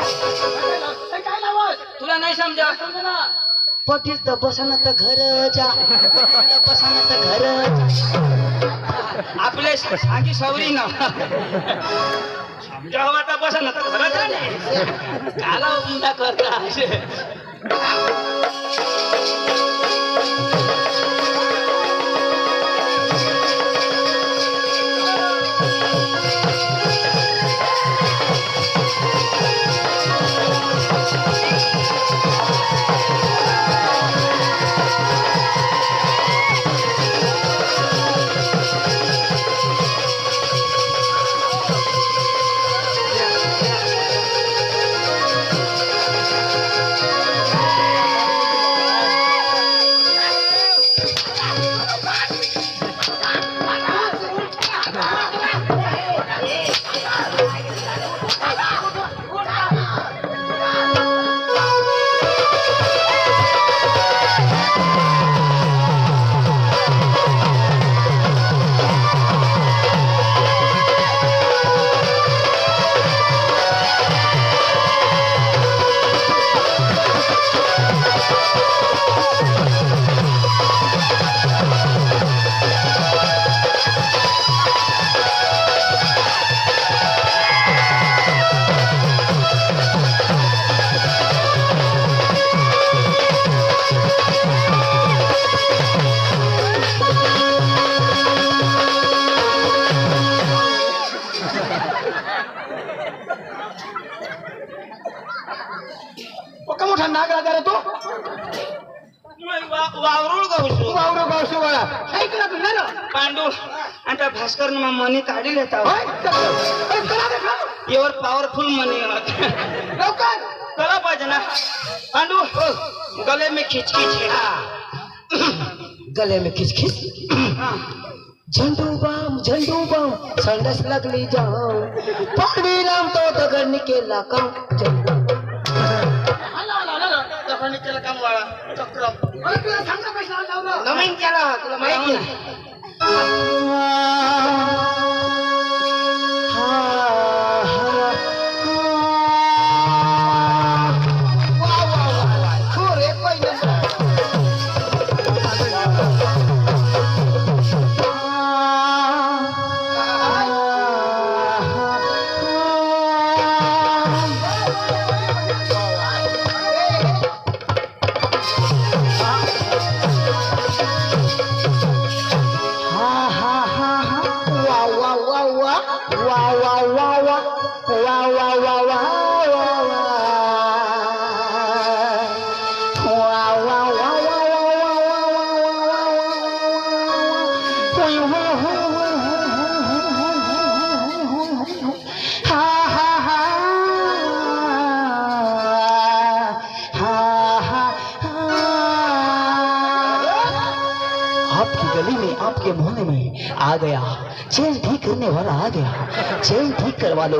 [SPEAKER 4] काय नाव आहे?
[SPEAKER 2] तुला नाही समजा
[SPEAKER 3] पटील तर बसन तर घर जा बसन तर घर जा
[SPEAKER 2] आपले सांगी सवरी ना समजा हवा तर बसा ना तर खरंच आहे काला उमदा करता असे
[SPEAKER 4] पक्का मोठा नाग राजा रे तू
[SPEAKER 2] वावरूळ गावसू
[SPEAKER 4] वावरो गावशी वाळा ऐकला तू ना
[SPEAKER 2] पांडू आणि त्या भास्कर मनी काढी लेता
[SPEAKER 4] होय चक्राम अरे करा दे खा
[SPEAKER 2] एवर पॉवरफुल मनी
[SPEAKER 4] लवकर
[SPEAKER 2] कला पाहिजे ना पांडू गले में खिचखिच है
[SPEAKER 3] गले में खिचखिच झंडू बम संडस लगली जाओ पाणी राम तो दगड केला काम
[SPEAKER 2] केलं काम वाळा चक्रम
[SPEAKER 4] अरे तुला सांग ना पैसा लावलं
[SPEAKER 2] नवीन केला तुला माहिती आहे
[SPEAKER 4] वा वा वा वा हो रे पहिलं
[SPEAKER 1] आपके मोहने में आ गया। चेन ठीक करने वाला आ गया। चेन ठीक करवा लो,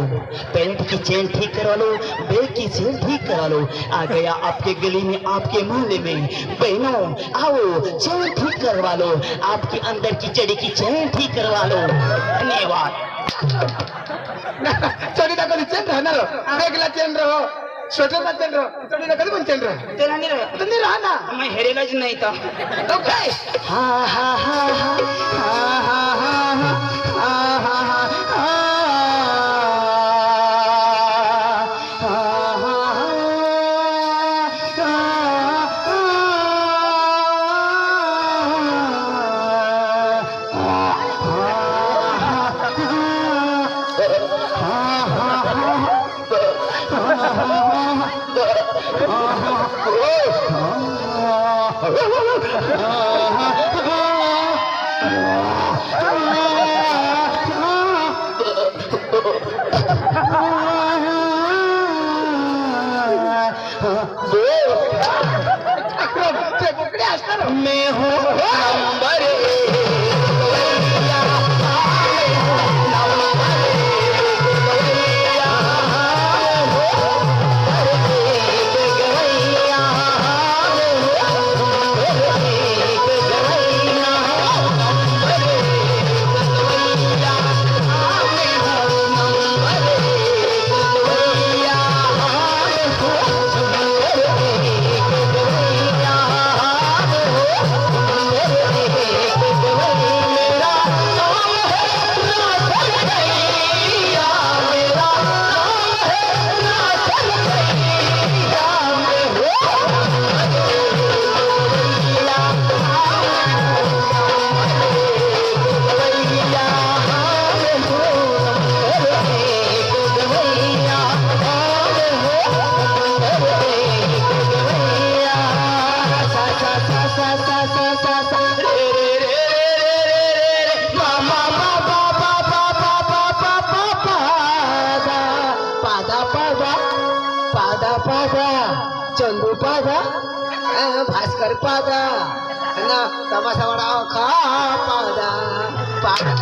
[SPEAKER 1] पैंट की चेन ठीक करवा लो, बैग की चेन ठीक करवा लो। आ गया आपके गली में, आपके मोहल्ले में। बहनों आओ, चेन ठीक करवा लो, आपके अंदर की जड़ी की चेन ठीक करवा लो। धन्यवाद।
[SPEAKER 3] चढीला कधी चेन राहणार बॅगला चेन राहो, स्वेटरला चेन राहो, चढीला कधी पण चेन राहो.
[SPEAKER 2] तेरा नहीं रहे
[SPEAKER 3] तर नाही राहा ना.
[SPEAKER 2] मैं हेरेलाच नहीं था
[SPEAKER 3] तो काय
[SPEAKER 1] हा हा हा हा हा हा हा हा हा
[SPEAKER 3] ते बोकडे असणार.
[SPEAKER 1] मैं हूँ नंबर एक।
[SPEAKER 4] चंदू पादा भास्कर पादा ना तमाशावाडा खा पादा पादा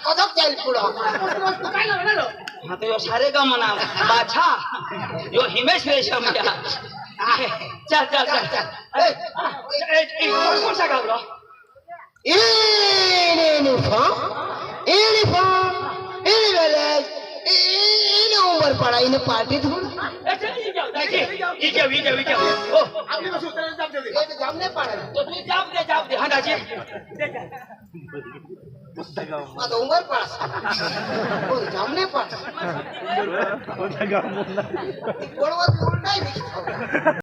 [SPEAKER 4] कथक जाईल पुढं.
[SPEAKER 2] हाँ तो यो सारे का मना बाछा यो हिमेश रेशम या चल चल चल चल कौन सा गाँव
[SPEAKER 4] इने उमर पड़ा इने पार्टी धूल जामने पड़ा
[SPEAKER 2] जाप दे हाँ दाजी
[SPEAKER 4] आता उमर पड़ा जामने पड़ा